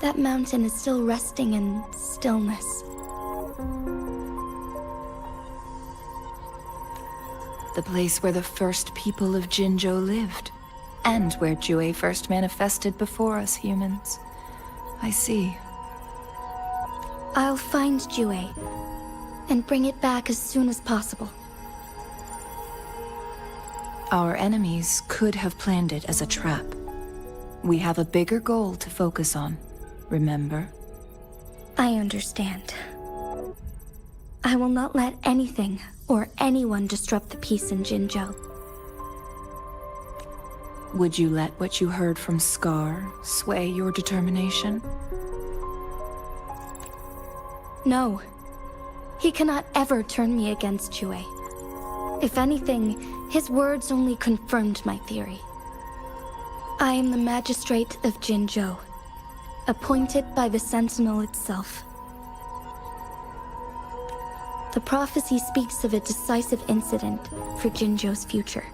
that mountain is still resting in stillness. The place where the first people of Jinzhou lived, and where Jue first manifested before us humans. I see. I'll find Jue and bring it back as soon as possible. Our enemies could have planned it as a trap. We have a bigger goal to focus on, remember? I understand. I will not let anything or anyone disrupt the peace in Jinzhou. Would you let what you heard from Scar sway your determination? No. He cannot ever turn me against Jue. If anything, his words only confirmed my theory. I am the magistrate of Jinzhou, appointed by the Sentinel itself. The prophecy speaks of a decisive incident for Jinzhou's future,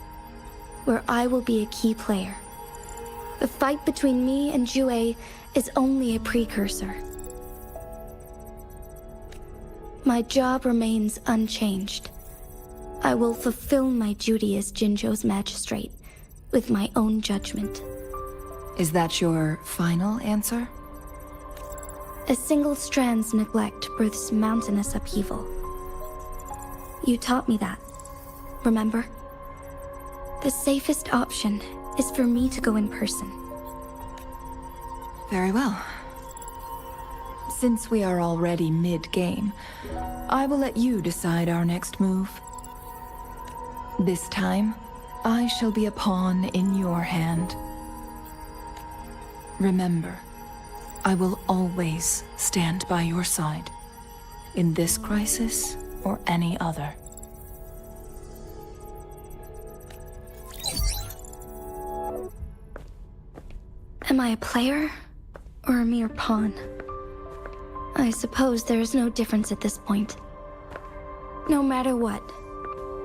where I will be a key player. The fight between me and Jue is only a precursor. My job remains unchanged. I will fulfill my duty as Jinzhou's magistrate with my own judgment. Is that your final answer? A single strand's neglect births mountainous upheaval. You taught me that, remember? The safest option is for me to go in person. Very well. Since we are already mid-game, I will let you decide our next move. This time, I shall be a pawn in your hand. Remember, I will always stand by your side, in this crisis or any other. Am I a player or a mere pawn? I suppose there is no difference at this point. No matter what,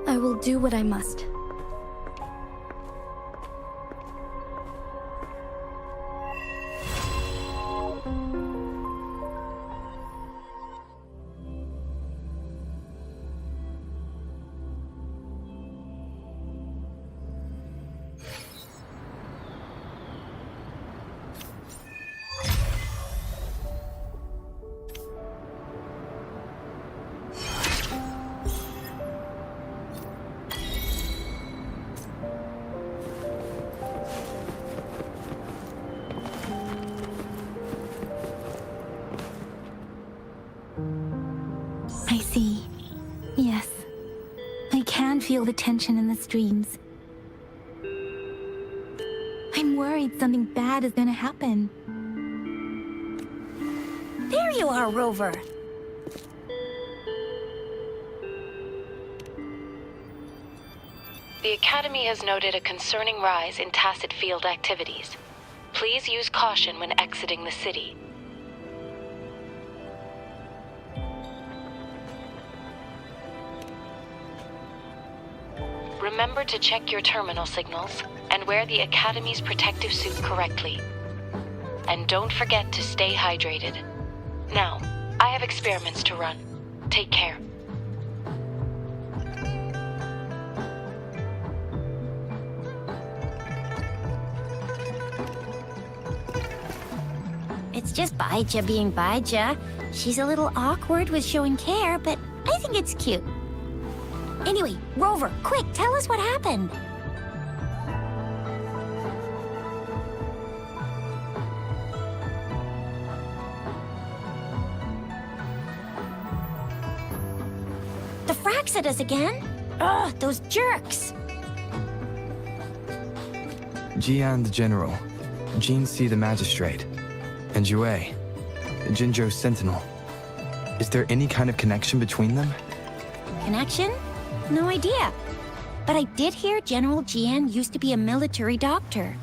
I will do what I must. I see. Yes. I can feel the tension in the streams. I'm worried something bad is gonna happen. There you are, Rover. The Academy has noted a concerning rise in tacit field activities. Please use caution when exiting the city. Remember to check your terminal signals and wear the Academy's protective suit correctly. And don't forget to stay hydrated. Now, I have experiments to run. Take care. It's just Baija being Baija. She's a little awkward with showing care, but I think it's cute. Anyway, Rover, quick, tell us what happened. The fracks at us again? Ugh, those jerks! Jian the General, Jin Si the Magistrate, and Jue, the Jinzhou Sentinel. Is there any kind of connection between them? Connection? No idea. But I did hear General Jian used to be a military doctor.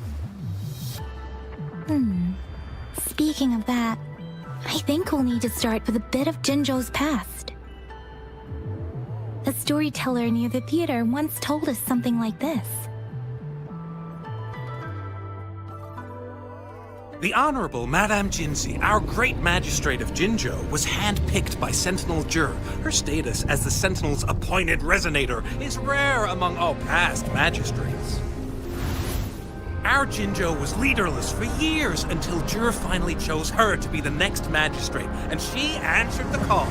Speaking of that, I think we'll need to start with a bit of Jinzhou's past. A storyteller near the theater once told us something like this. The Honorable Madame Jinzi, our great magistrate of Jinzhou, was handpicked by Sentinel Jur. Her status as the Sentinel's appointed resonator is rare among all past magistrates. Our Jinzhou was leaderless for years until Jur finally chose her to be the next magistrate, and she answered the call.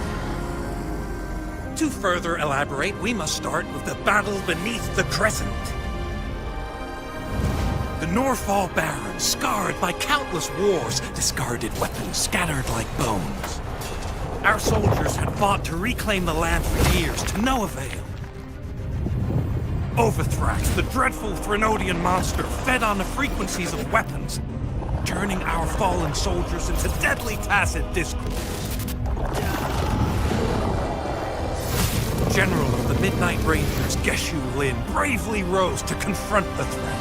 To further elaborate, we must start with the battle beneath the Crescent. The Norfall Barrens, scarred by countless wars, discarded weapons scattered like bones. Our soldiers had fought to reclaim the land for years, to no avail. Overthrax, the dreadful Threnodian monster, fed on the frequencies of weapons, turning our fallen soldiers into deadly tacit discourse. General of the Midnight Rangers, Geshu Lin, bravely rose to confront the threat.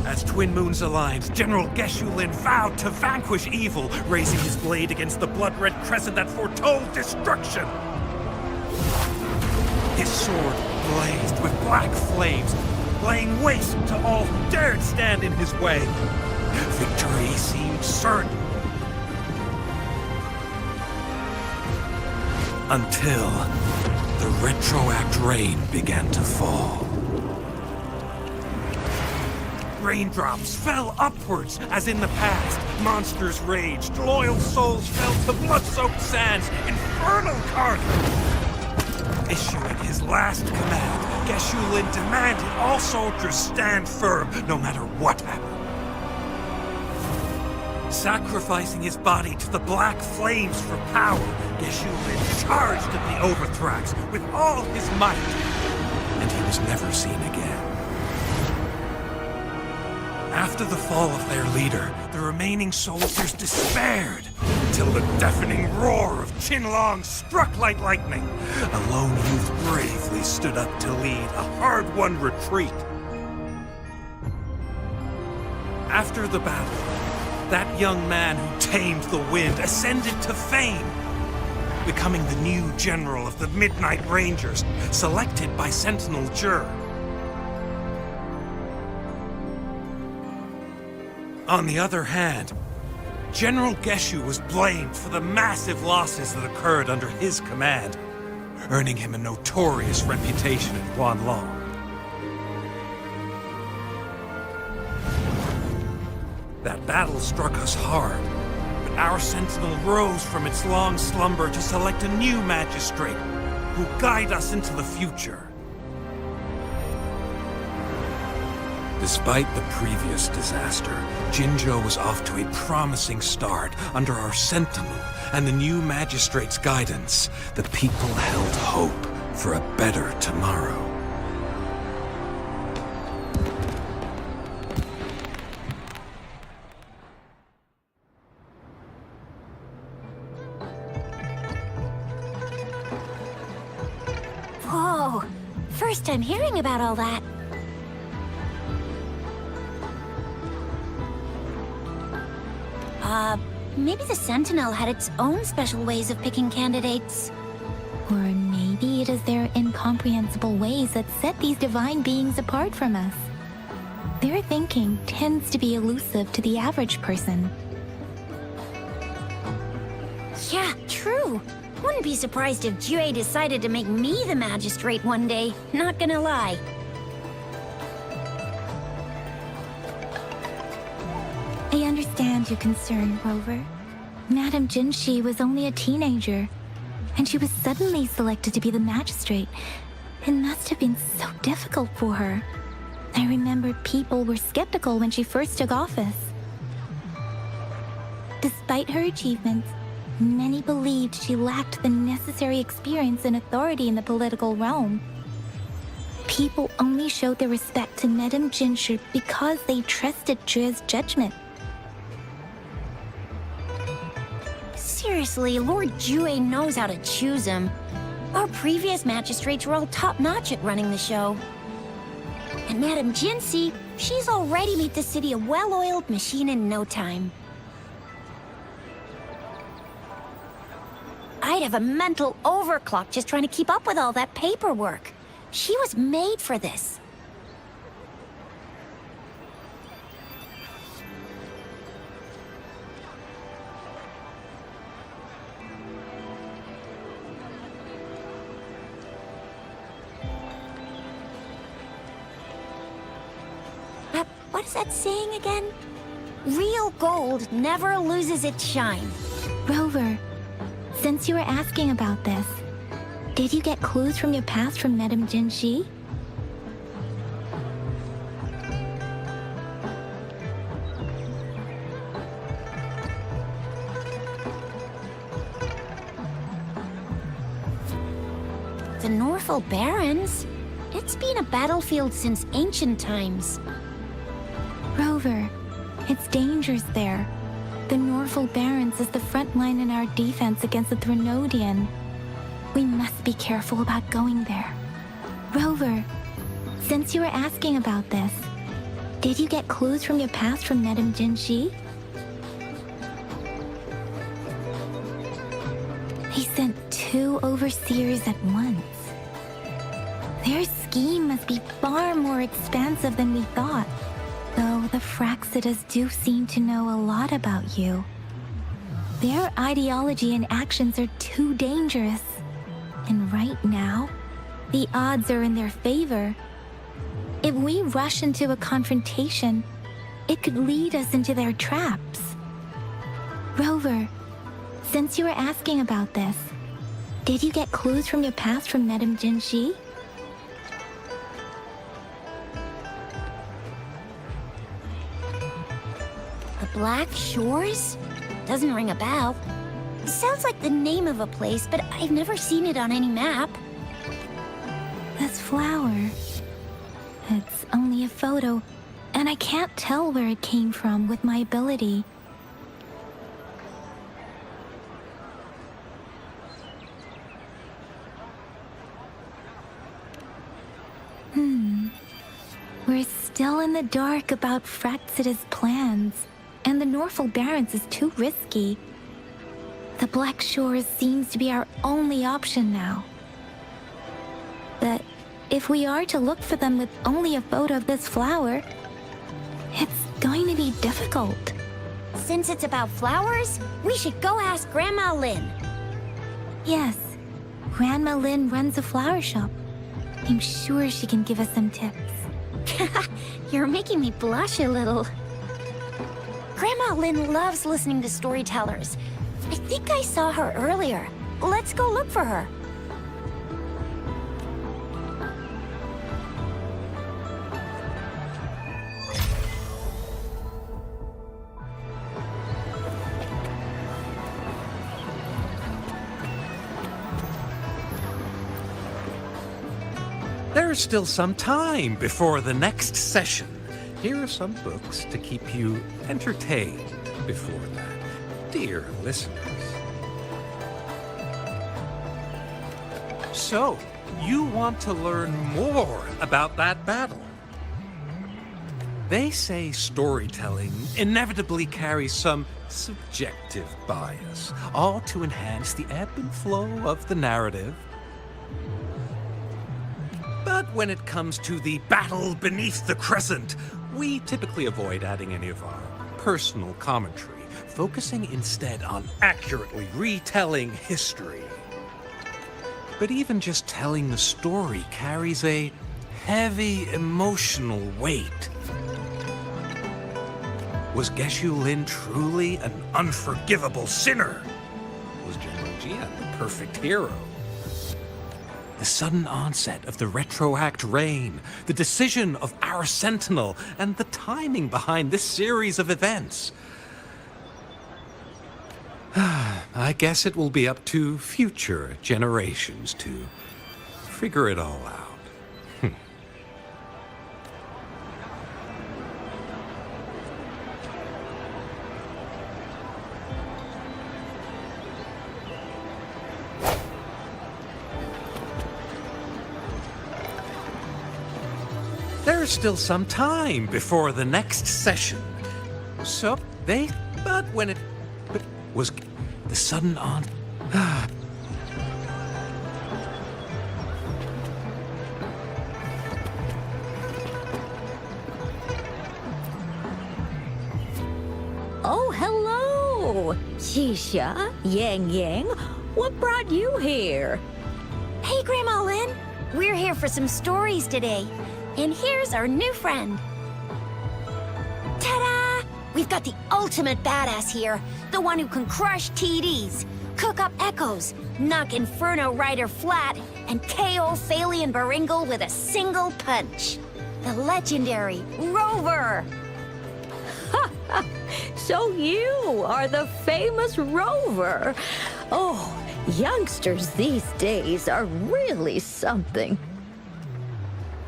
As Twin Moons aligned, General Geshu Lin vowed to vanquish evil, raising his blade against the blood-red crescent that foretold destruction. His sword blazed with black flames, laying waste to all who dared stand in his way. Victory seemed certain. Until the retroact rain began to fall. Raindrops fell upwards, as in the past. Monsters raged, loyal souls fell to blood-soaked sands, infernal carnage. Issuing his last command, Geshu Lin demanded all soldiers stand firm, no matter what happened. Sacrificing his body to the black flames for power, Geshu Lin charged at the Overthrax with all his might, and he was never seen again. After the fall of their leader, the remaining soldiers despaired, until the deafening roar of Huanglong struck like lightning. A lone youth bravely stood up to lead a hard-won retreat. After the battle, that young man who tamed the wind ascended to fame, becoming the new general of the Midnight Rangers, selected by Sentinel Jur. On the other hand, General Geshu was blamed for the massive losses that occurred under his command, earning him a notorious reputation in Huanglong. That battle struck us hard, but our sentinel rose from its long slumber to select a new magistrate who will guide us into the future. Despite the previous disaster, Jinzhou was off to a promising start under our sentinel and the new magistrate's guidance. The people held hope for a better tomorrow. Whoa! First time hearing about all that. Maybe the Sentinel had its own special ways of picking candidates. Or maybe it is their incomprehensible ways that set these divine beings apart from us. Their thinking tends to be elusive to the average person. Yeah, true. Wouldn't be surprised if Jue decided to make me the magistrate one day. Not gonna lie. I understand your concern, Rover. Madame Jinshi was only a teenager, and she was suddenly selected to be the magistrate. It must have been so difficult for her. I remember people were skeptical when she first took office. Despite her achievements, many believed she lacked the necessary experience and authority in the political realm. People only showed their respect to Madame Jinshi because they trusted Jue's judgment. Seriously, Lord Jue knows how to choose him. Our previous magistrates were all top-notch at running the show. And Madame Jinshi, she's already made the city a well-oiled machine in no time. I'd have a mental overclock just trying to keep up with all that paperwork. She was made for this. What is that saying again? Real gold never loses its shine. Rover, since you were asking about this, did you get clues from your past from Madame Jinshi? The Norfolk Barrens? It's been a battlefield since ancient times. Rover, it's dangerous there. The Norfolk Barrens is the front line in our defense against the Threnodian. We must be careful about going there. Rover, since you were asking about this, did you get clues from your past from Madame Jinji? They sent 2 overseers at once. Their scheme must be far more expansive than we thought, though the Fraxidas do seem to know a lot about you. Their ideology and actions are too dangerous, and right now, the odds are in their favor. If we rush into a confrontation, it could lead us into their traps. Rover, since you were asking about this, did you get clues from your past from Madame Jinji? The Black Shores? Doesn't ring a bell. Sounds like the name of a place, but I've never seen it on any map. This flower. It's only a photo, and I can't tell where it came from with my ability. We're still in the dark about Fraxida's plans, and the Norfolk Barrens is too risky. The Black Shores seems to be our only option now. But if we are to look for them with only a photo of this flower, it's going to be difficult. Since it's about flowers, we should go ask Grandma Lynn. Yes, Grandma Lynn runs a flower shop. I'm sure she can give us some tips. You're making me blush a little. Grandma Lynn loves listening to storytellers. I think I saw her earlier. Let's go look for her. There's still some time before the next session. Here are some books to keep you entertained before that, dear listeners. So, you want to learn more about that battle? They say storytelling inevitably carries some subjective bias, all to enhance the ebb and flow of the narrative. But when it comes to the battle beneath the crescent, we typically avoid adding any of our personal commentary, focusing instead on accurately retelling history. But even just telling the story carries a heavy emotional weight. Was Geshu Lin truly an unforgivable sinner? Was General Jian the perfect hero? The sudden onset of the retroact rain, the decision of our sentinel, and the timing behind this series of events. I guess it will be up to future generations to figure it all out. There's still some time before the next session. So but was the sudden on. Oh, hello! Shisha, Yang Yang, what brought you here? Hey, Grandma Lynn. We're here for some stories today. And here's our new friend. Ta-da! We've got the ultimate badass here. The one who can crush TDs, cook up echoes, knock Inferno Rider flat, and KO Phalian Baringle with a single punch. The legendary Rover. So you are the famous Rover. Oh, Youngsters these days are really something.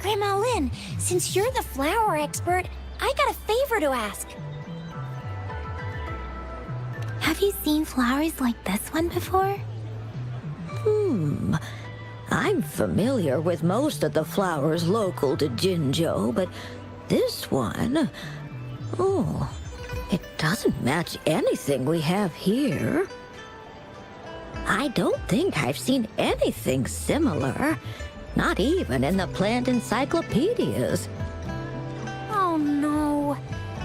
Grandma Lynn, since you're the flower expert, I got a favor to ask. Have you seen flowers like this one before? I'm familiar with most of the flowers local to Jinzhou, but this one... Oh, it doesn't match anything we have here. I don't think I've seen anything similar. Not even in the plant encyclopedias. Oh no.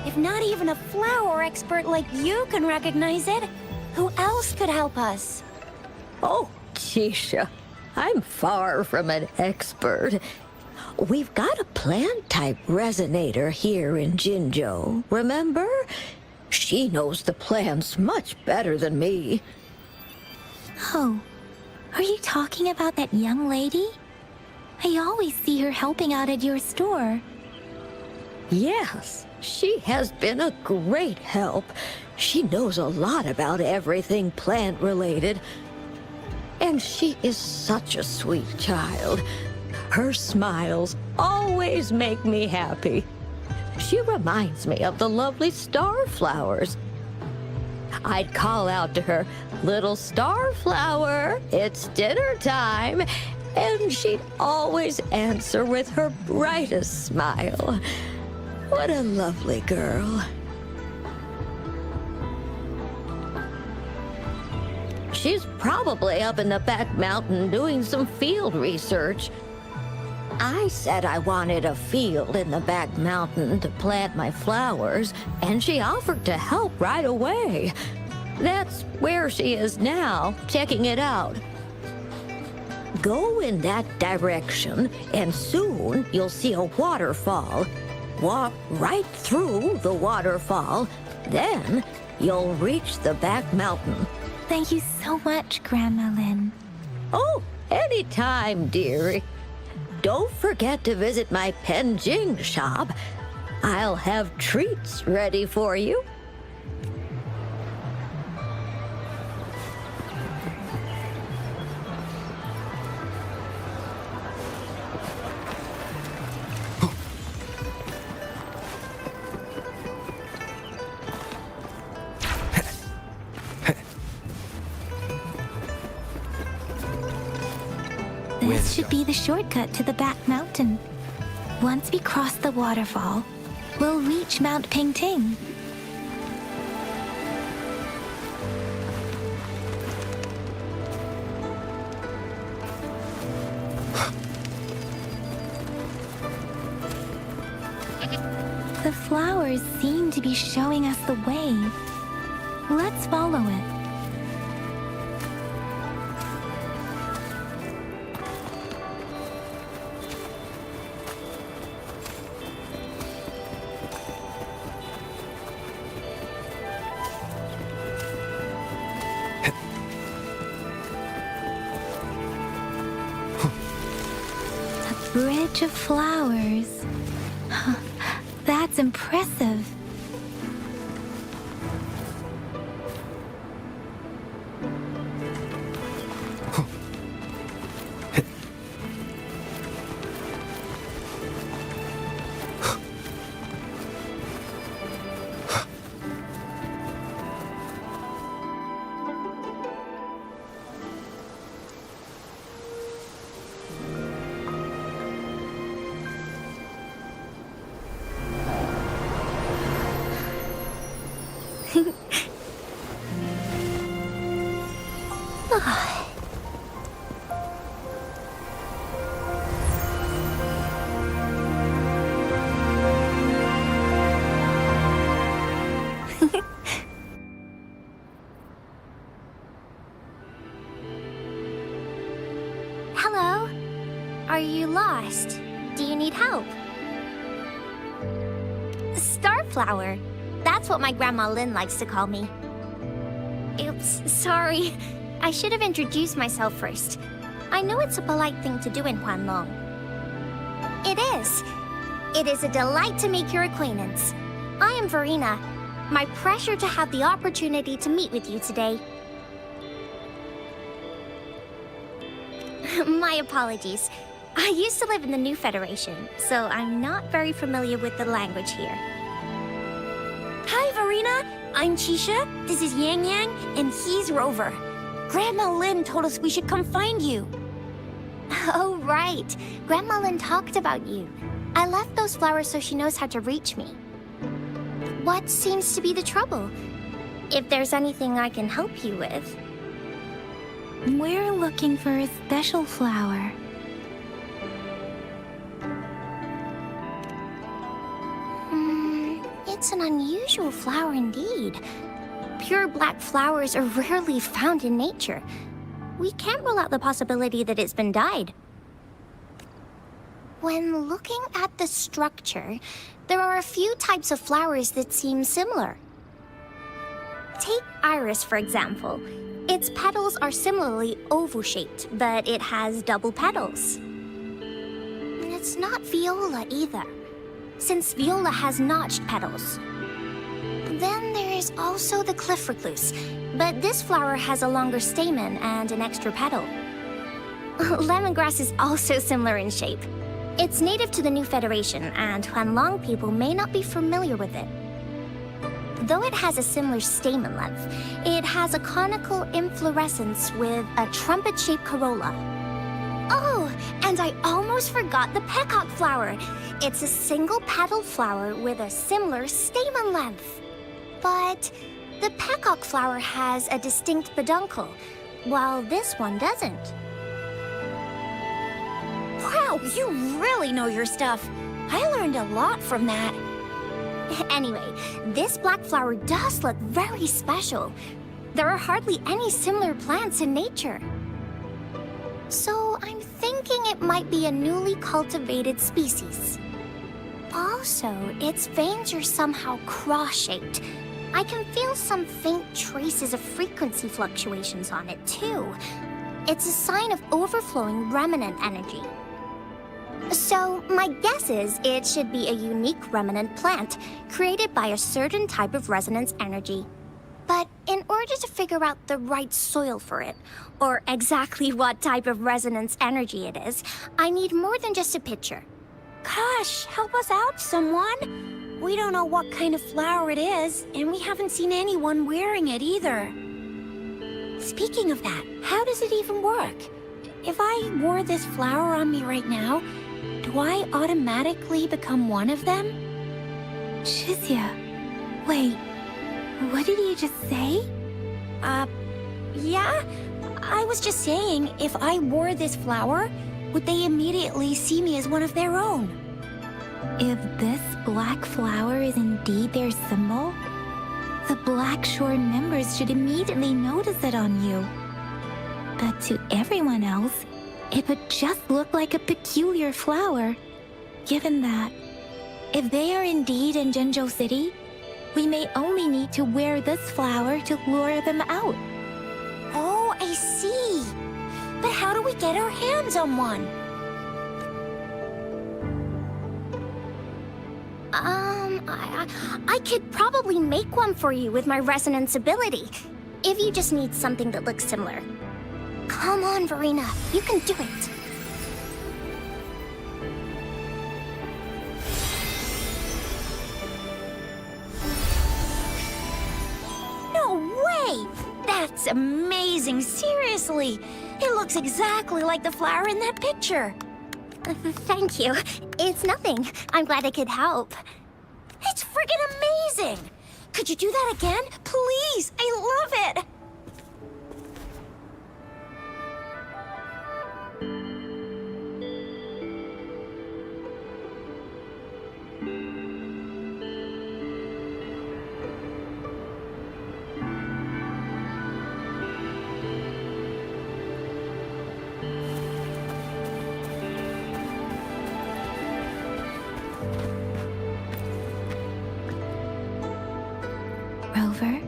If not even a flower expert like you can recognize it, who else could help us? Oh, Chisha, I'm far from an expert. We've got a plant-type resonator here in Jinzhou, remember? She knows the plants much better than me. Oh, are you talking about that young lady? I always see her helping out at your store. Yes, she has been a great help. She knows a lot about everything plant-related. And she is such a sweet child. Her smiles always make me happy. She reminds me of the lovely starflowers. I'd call out to her, "Little starflower, it's dinner time," and she'd always answer with her brightest smile. What a lovely girl. She's probably up in the back mountain doing some field research. I said I wanted a field in the back mountain to plant my flowers, and she offered to help right away. That's where she is now, checking it out. Go in that direction, and soon you'll see a waterfall. Walk right through the waterfall, then you'll reach the back mountain. Thank you so much, Grandma Lynn. Oh, anytime, dearie. Don't forget to visit my Penjing shop. I'll have treats ready for you. This should be the shortcut to the back mountain. Once we cross the waterfall, we'll reach Mount Pingting. The flowers seem to be showing us the way. Let's follow it. Bridge of flowers. That's impressive. Hello? Are you lost? Do you need help? Starflower. That's what my Grandma Lynn likes to call me. Oops, sorry. I should have introduced myself first. I know it's a polite thing to do in Huanglong. It is. It is a delight to make your acquaintance. I am Verena. My pleasure to have the opportunity to meet with you today. My apologies. I used to live in the New Federation, so I'm not very familiar with the language here. Hi, Verena. I'm Chisha, this is Yang Yang, and he's Rover. Grandma Lynn told us we should come find you. Oh, right. Grandma Lynn talked about you. I left those flowers so she knows how to reach me. What seems to be the trouble? If there's anything I can help you with. We're looking for a special flower. It's an unusual flower indeed. Pure black flowers are rarely found in nature. We can't rule out the possibility that it's been dyed. When looking at the structure, there are a few types of flowers that seem similar. Take iris, for example. Its petals are similarly oval-shaped, but it has double petals. It's not viola either, since viola has notched petals. Then there is also the cliff recluse, but this flower has a longer stamen and an extra petal. Lemongrass is also similar in shape. It's native to the New Federation, and Huanglong people may not be familiar with it. Though it has a similar stamen length, it has a conical inflorescence with a trumpet-shaped corolla. Oh, and I almost forgot the peacock flower. It's a single-petaled flower with a similar stamen length. But the peacock flower has a distinct peduncle, while this one doesn't. Wow, you really know your stuff. I learned a lot from that. Anyway, this black flower does look very special. There are hardly any similar plants in nature. So I'm thinking it might be a newly cultivated species. Also, its veins are somehow cross-shaped. I can feel some faint traces of frequency fluctuations on it, too. It's a sign of overflowing remnant energy. So, my guess is it should be a unique remnant plant, created by a certain type of resonance energy. But in order to figure out the right soil for it, or exactly what type of resonance energy it is, I need more than just a picture. Gosh, help us out, someone! We don't know what kind of flower it is, and we haven't seen anyone wearing it either. Speaking of that, how does it even work? If I wore this flower on me right now, do I automatically become one of them? Shizia, wait, what did you just say? Yeah? I was just saying, if I wore this flower, would they immediately see me as one of their own? If this black flower is indeed their symbol, the Black Shore members should immediately notice it on you. But to everyone else, it would just look like a peculiar flower. Given that, if they are indeed in Jinzhou City, we may only need to wear this flower to lure them out. Oh, I see. But how do we get our hands on one? I could probably make one for you with my resonance ability, if you just need something that looks similar. Come on, Verena, you can do it. No way! That's amazing, seriously! It looks exactly like the flower in that picture. Thank you. It's nothing. I'm glad I could help. It's friggin' amazing! Could you do that again? Please! I love it! Rover,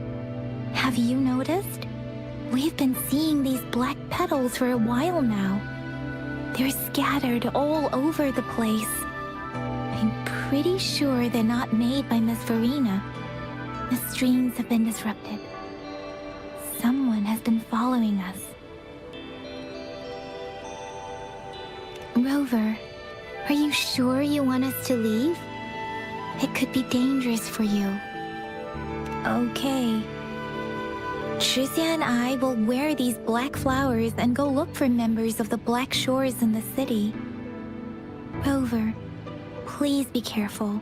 have you noticed? We've been seeing these black petals for a while now. They're scattered all over the place. I'm pretty sure they're not made by Miss Verena. The streams have been disrupted. Someone has been following us. Rover, are you sure you want us to leave? It could be dangerous for you. Okay. Shixia and I will wear these black flowers and go look for members of the Black Shores in the city. Rover, please be careful.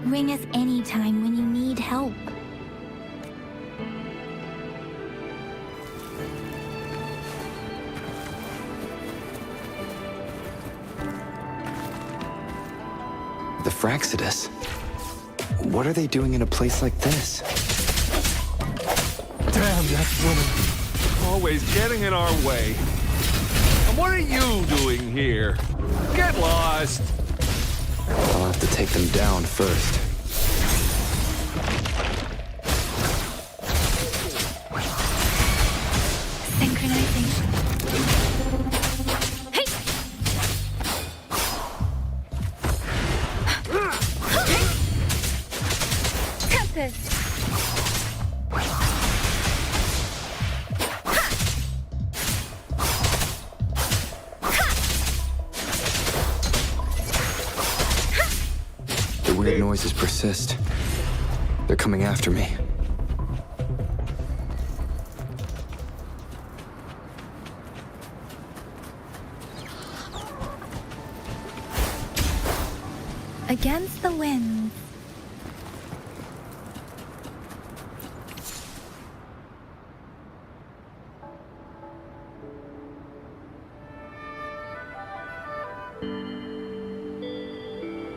Ring us anytime when you need help. The Fraxidus. What are they doing in a place like this? Damn that woman. Always getting in our way. And what are you doing here? Get lost! I'll have to take them down first. Synchronizing. Hey! Tempest! The weird noises persist. They're coming after me. Against the wind.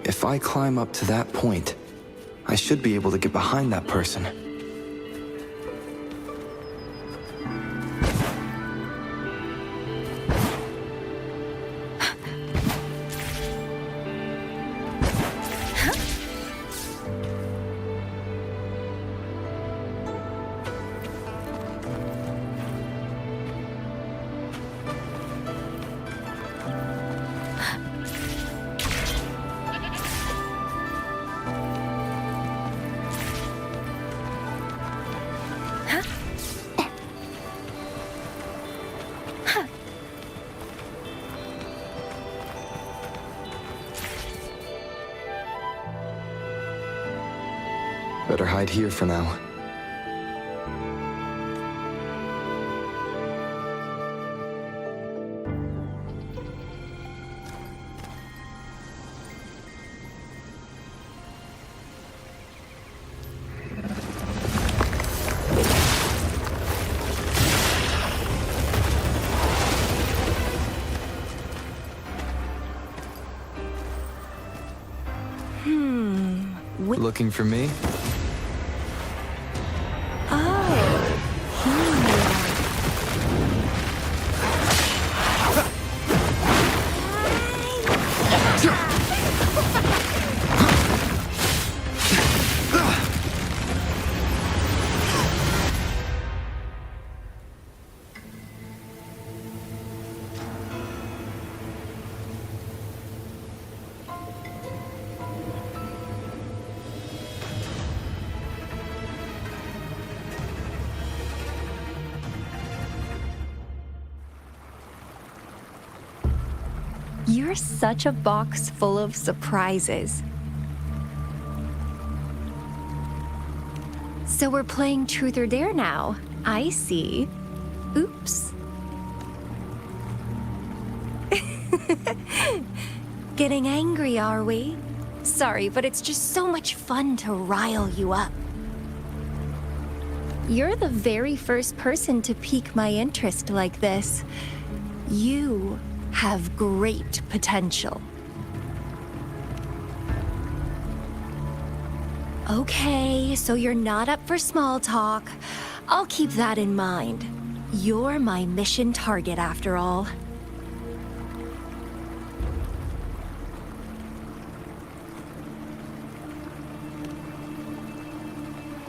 If I climb up to that point, I should be able to get behind that person. Better hide here for now. Looking for me? You're such a box full of surprises. So we're playing Truth or Dare now. I see. Oops. Getting angry, are we? Sorry, but it's just so much fun to rile you up. You're the very first person to pique my interest like this. You have great potential. Okay, so you're not up for small talk. I'll keep that in mind. You're my mission target after all.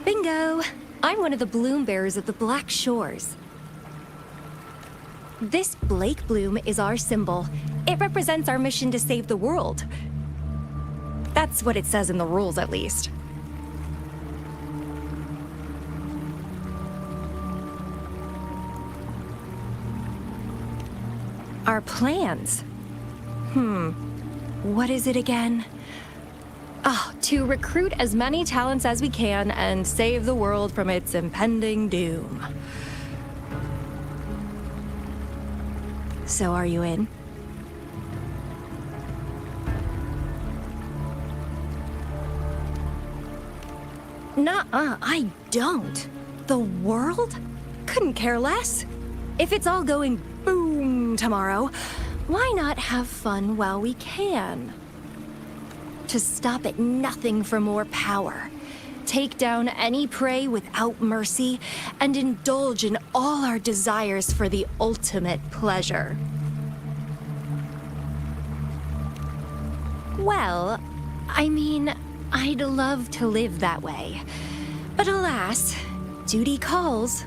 Bingo! I'm one of the bloom bearers of the Black Shores. This Blake bloom is our symbol. It represents our mission to save the world. That's what it says in the rules, at least. Our plans. What is it again? Oh, to recruit as many talents as we can and save the world from its impending doom. So are you in? Nuh-uh, I don't. The world? Couldn't care less. If it's all going boom tomorrow, why not have fun while we can? To stop at nothing for more power, take down any prey without mercy, and indulge in all our desires for the ultimate pleasure. Well, I mean, I'd love to live that way. But alas, duty calls.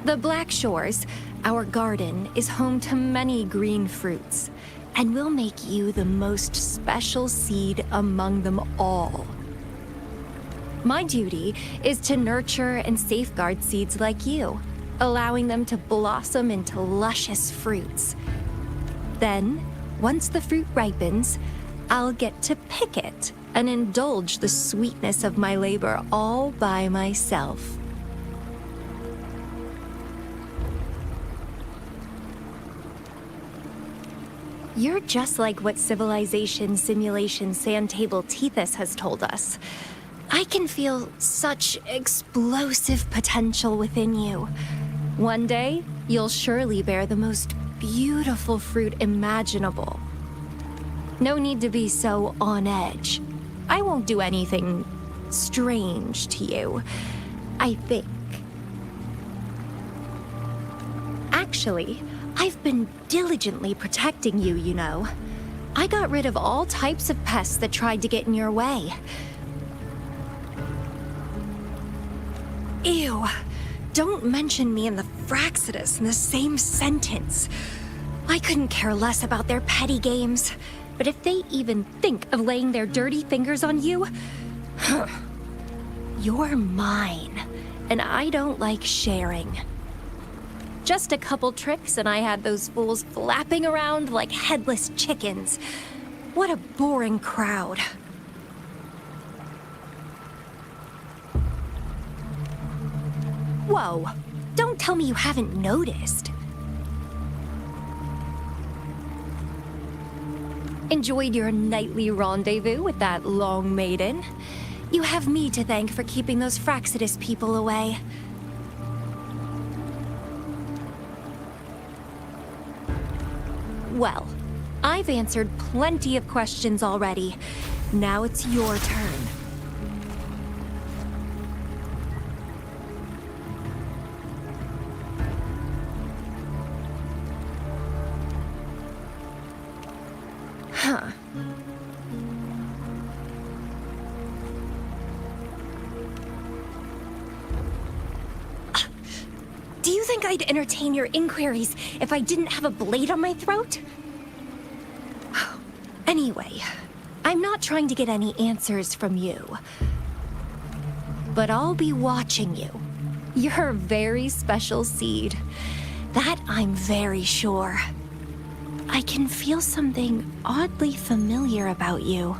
The Black Shores, our garden, is home to many green fruits, and will make you the most special seed among them all. My duty is to nurture and safeguard seeds like you, allowing them to blossom into luscious fruits. Then, once the fruit ripens, I'll get to pick it and indulge the sweetness of my labor all by myself. You're just like what Civilization Simulation Sandtable Tethys has told us. I can feel such explosive potential within you. One day, you'll surely bear the most beautiful fruit imaginable. No need to be so on edge. I won't do anything strange to you, I think. Actually, I've been diligently protecting you, you know. I got rid of all types of pests that tried to get in your way. Ew. Don't mention me and the Fraxidus in the same sentence. I couldn't care less about their petty games, but if they even think of laying their dirty fingers on you, you're mine, and I don't like sharing. Just a couple tricks and I had those fools flapping around like headless chickens. What a boring crowd. Whoa, don't tell me you haven't noticed. Enjoyed your nightly rendezvous with that long maiden? You have me to thank for keeping those Fraxidus people away. Well, I've answered plenty of questions already. Now it's your turn. Huh. Do you think I'd entertain your inquiries if I didn't have a blade on my throat? Anyway, I'm not trying to get any answers from you. But I'll be watching you. You're a very special seed. That I'm very sure. I can feel something oddly familiar about you.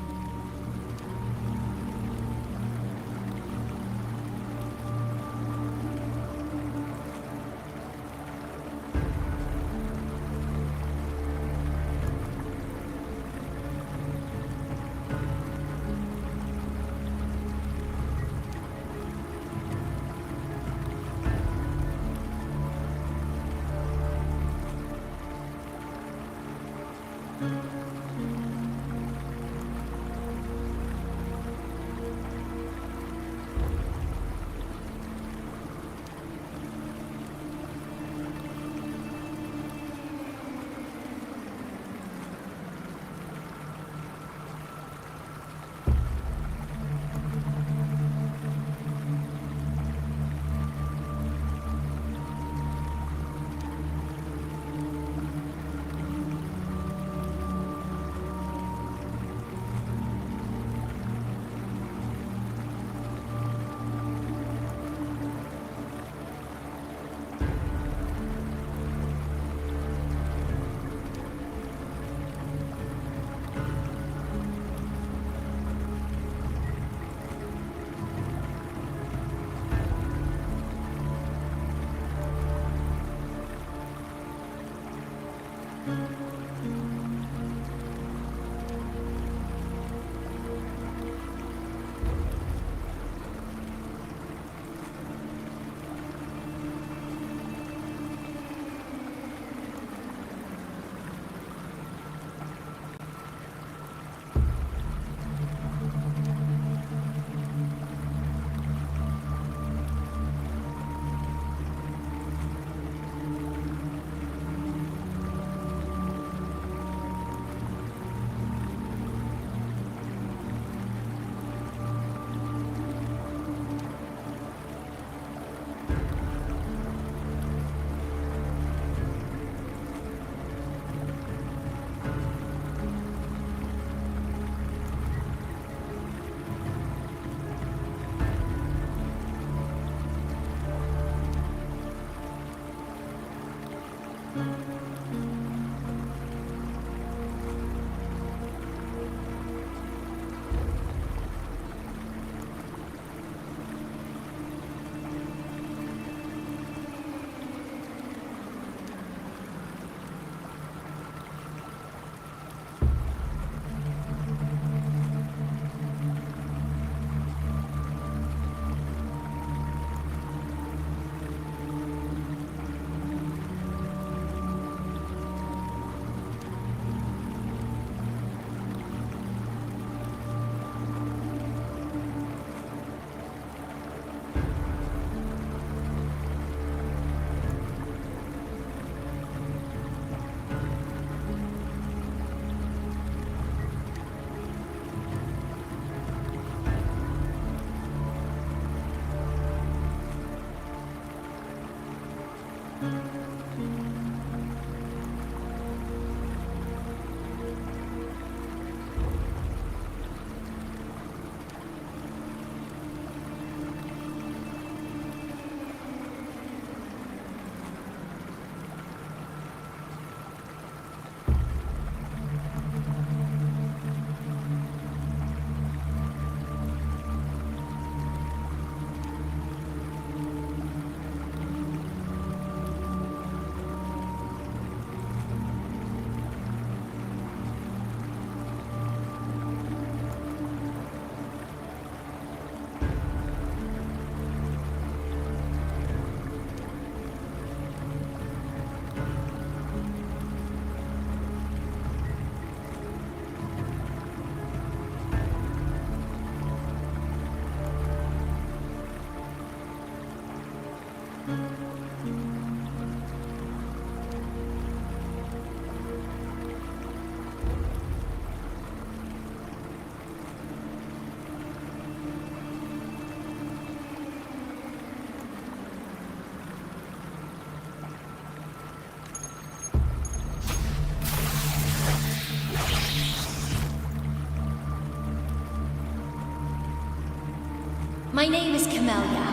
My name is Camellia.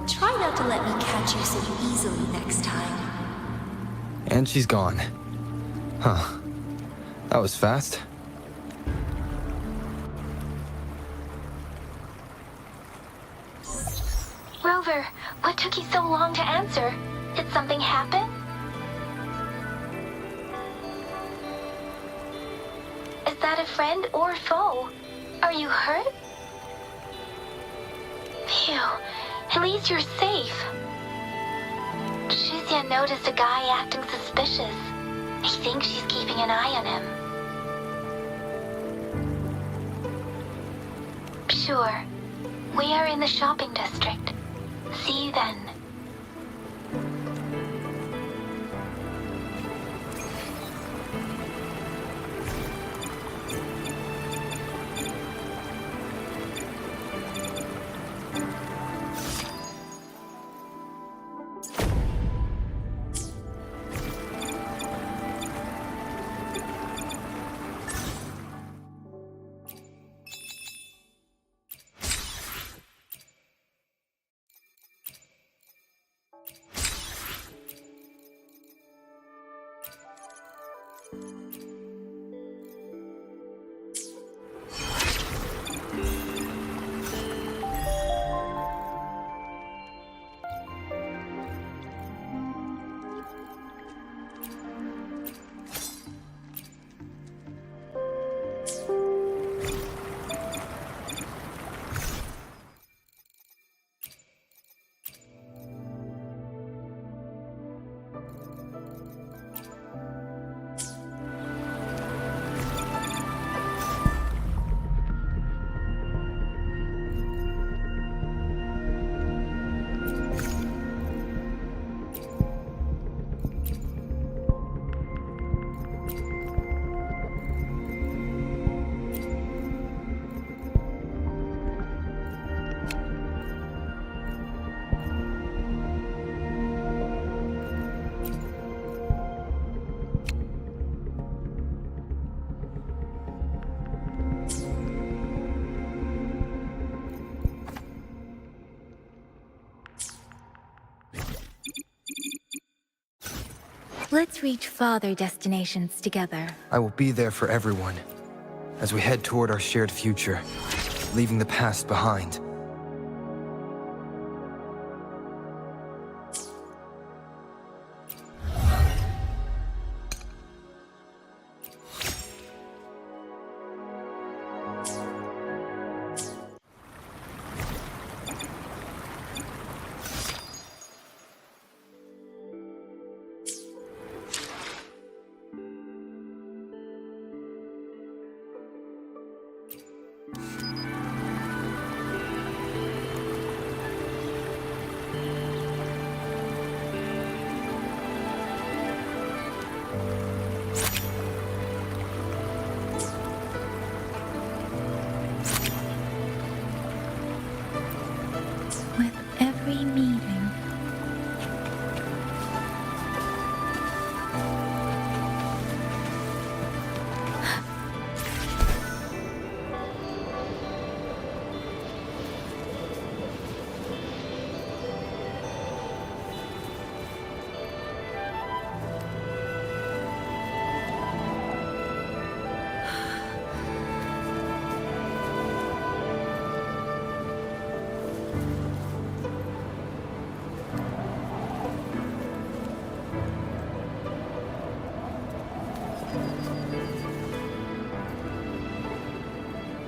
Try not to let me catch you so easily next time. And she's gone. Huh. That was fast. Rover, what took you so long to answer? Did something happen? Is that a friend or foe? Are you hurt? Phew, at least you're safe. Shuzia noticed a guy acting suspicious. I think she's keeping an eye on him. Sure. We are in the shopping district. See you then. Let's reach farther destinations together. I will be there for everyone as we head toward our shared future, leaving the past behind.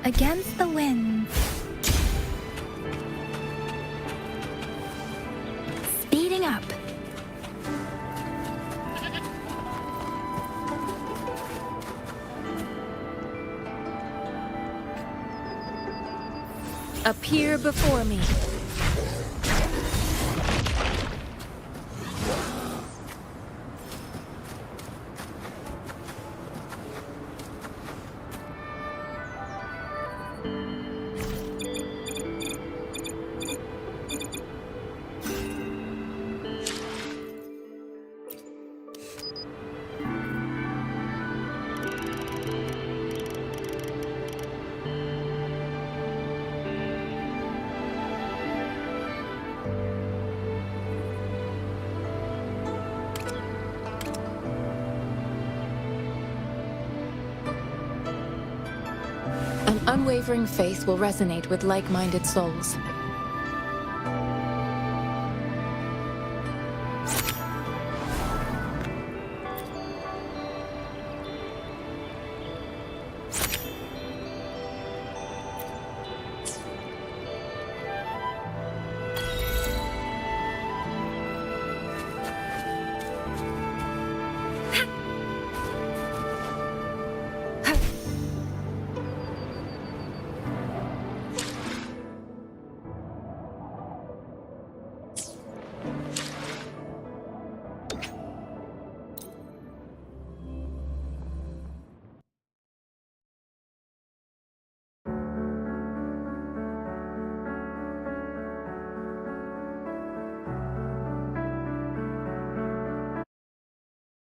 Against the wind. Speeding up. Appear before me. An unwavering faith will resonate with like-minded souls.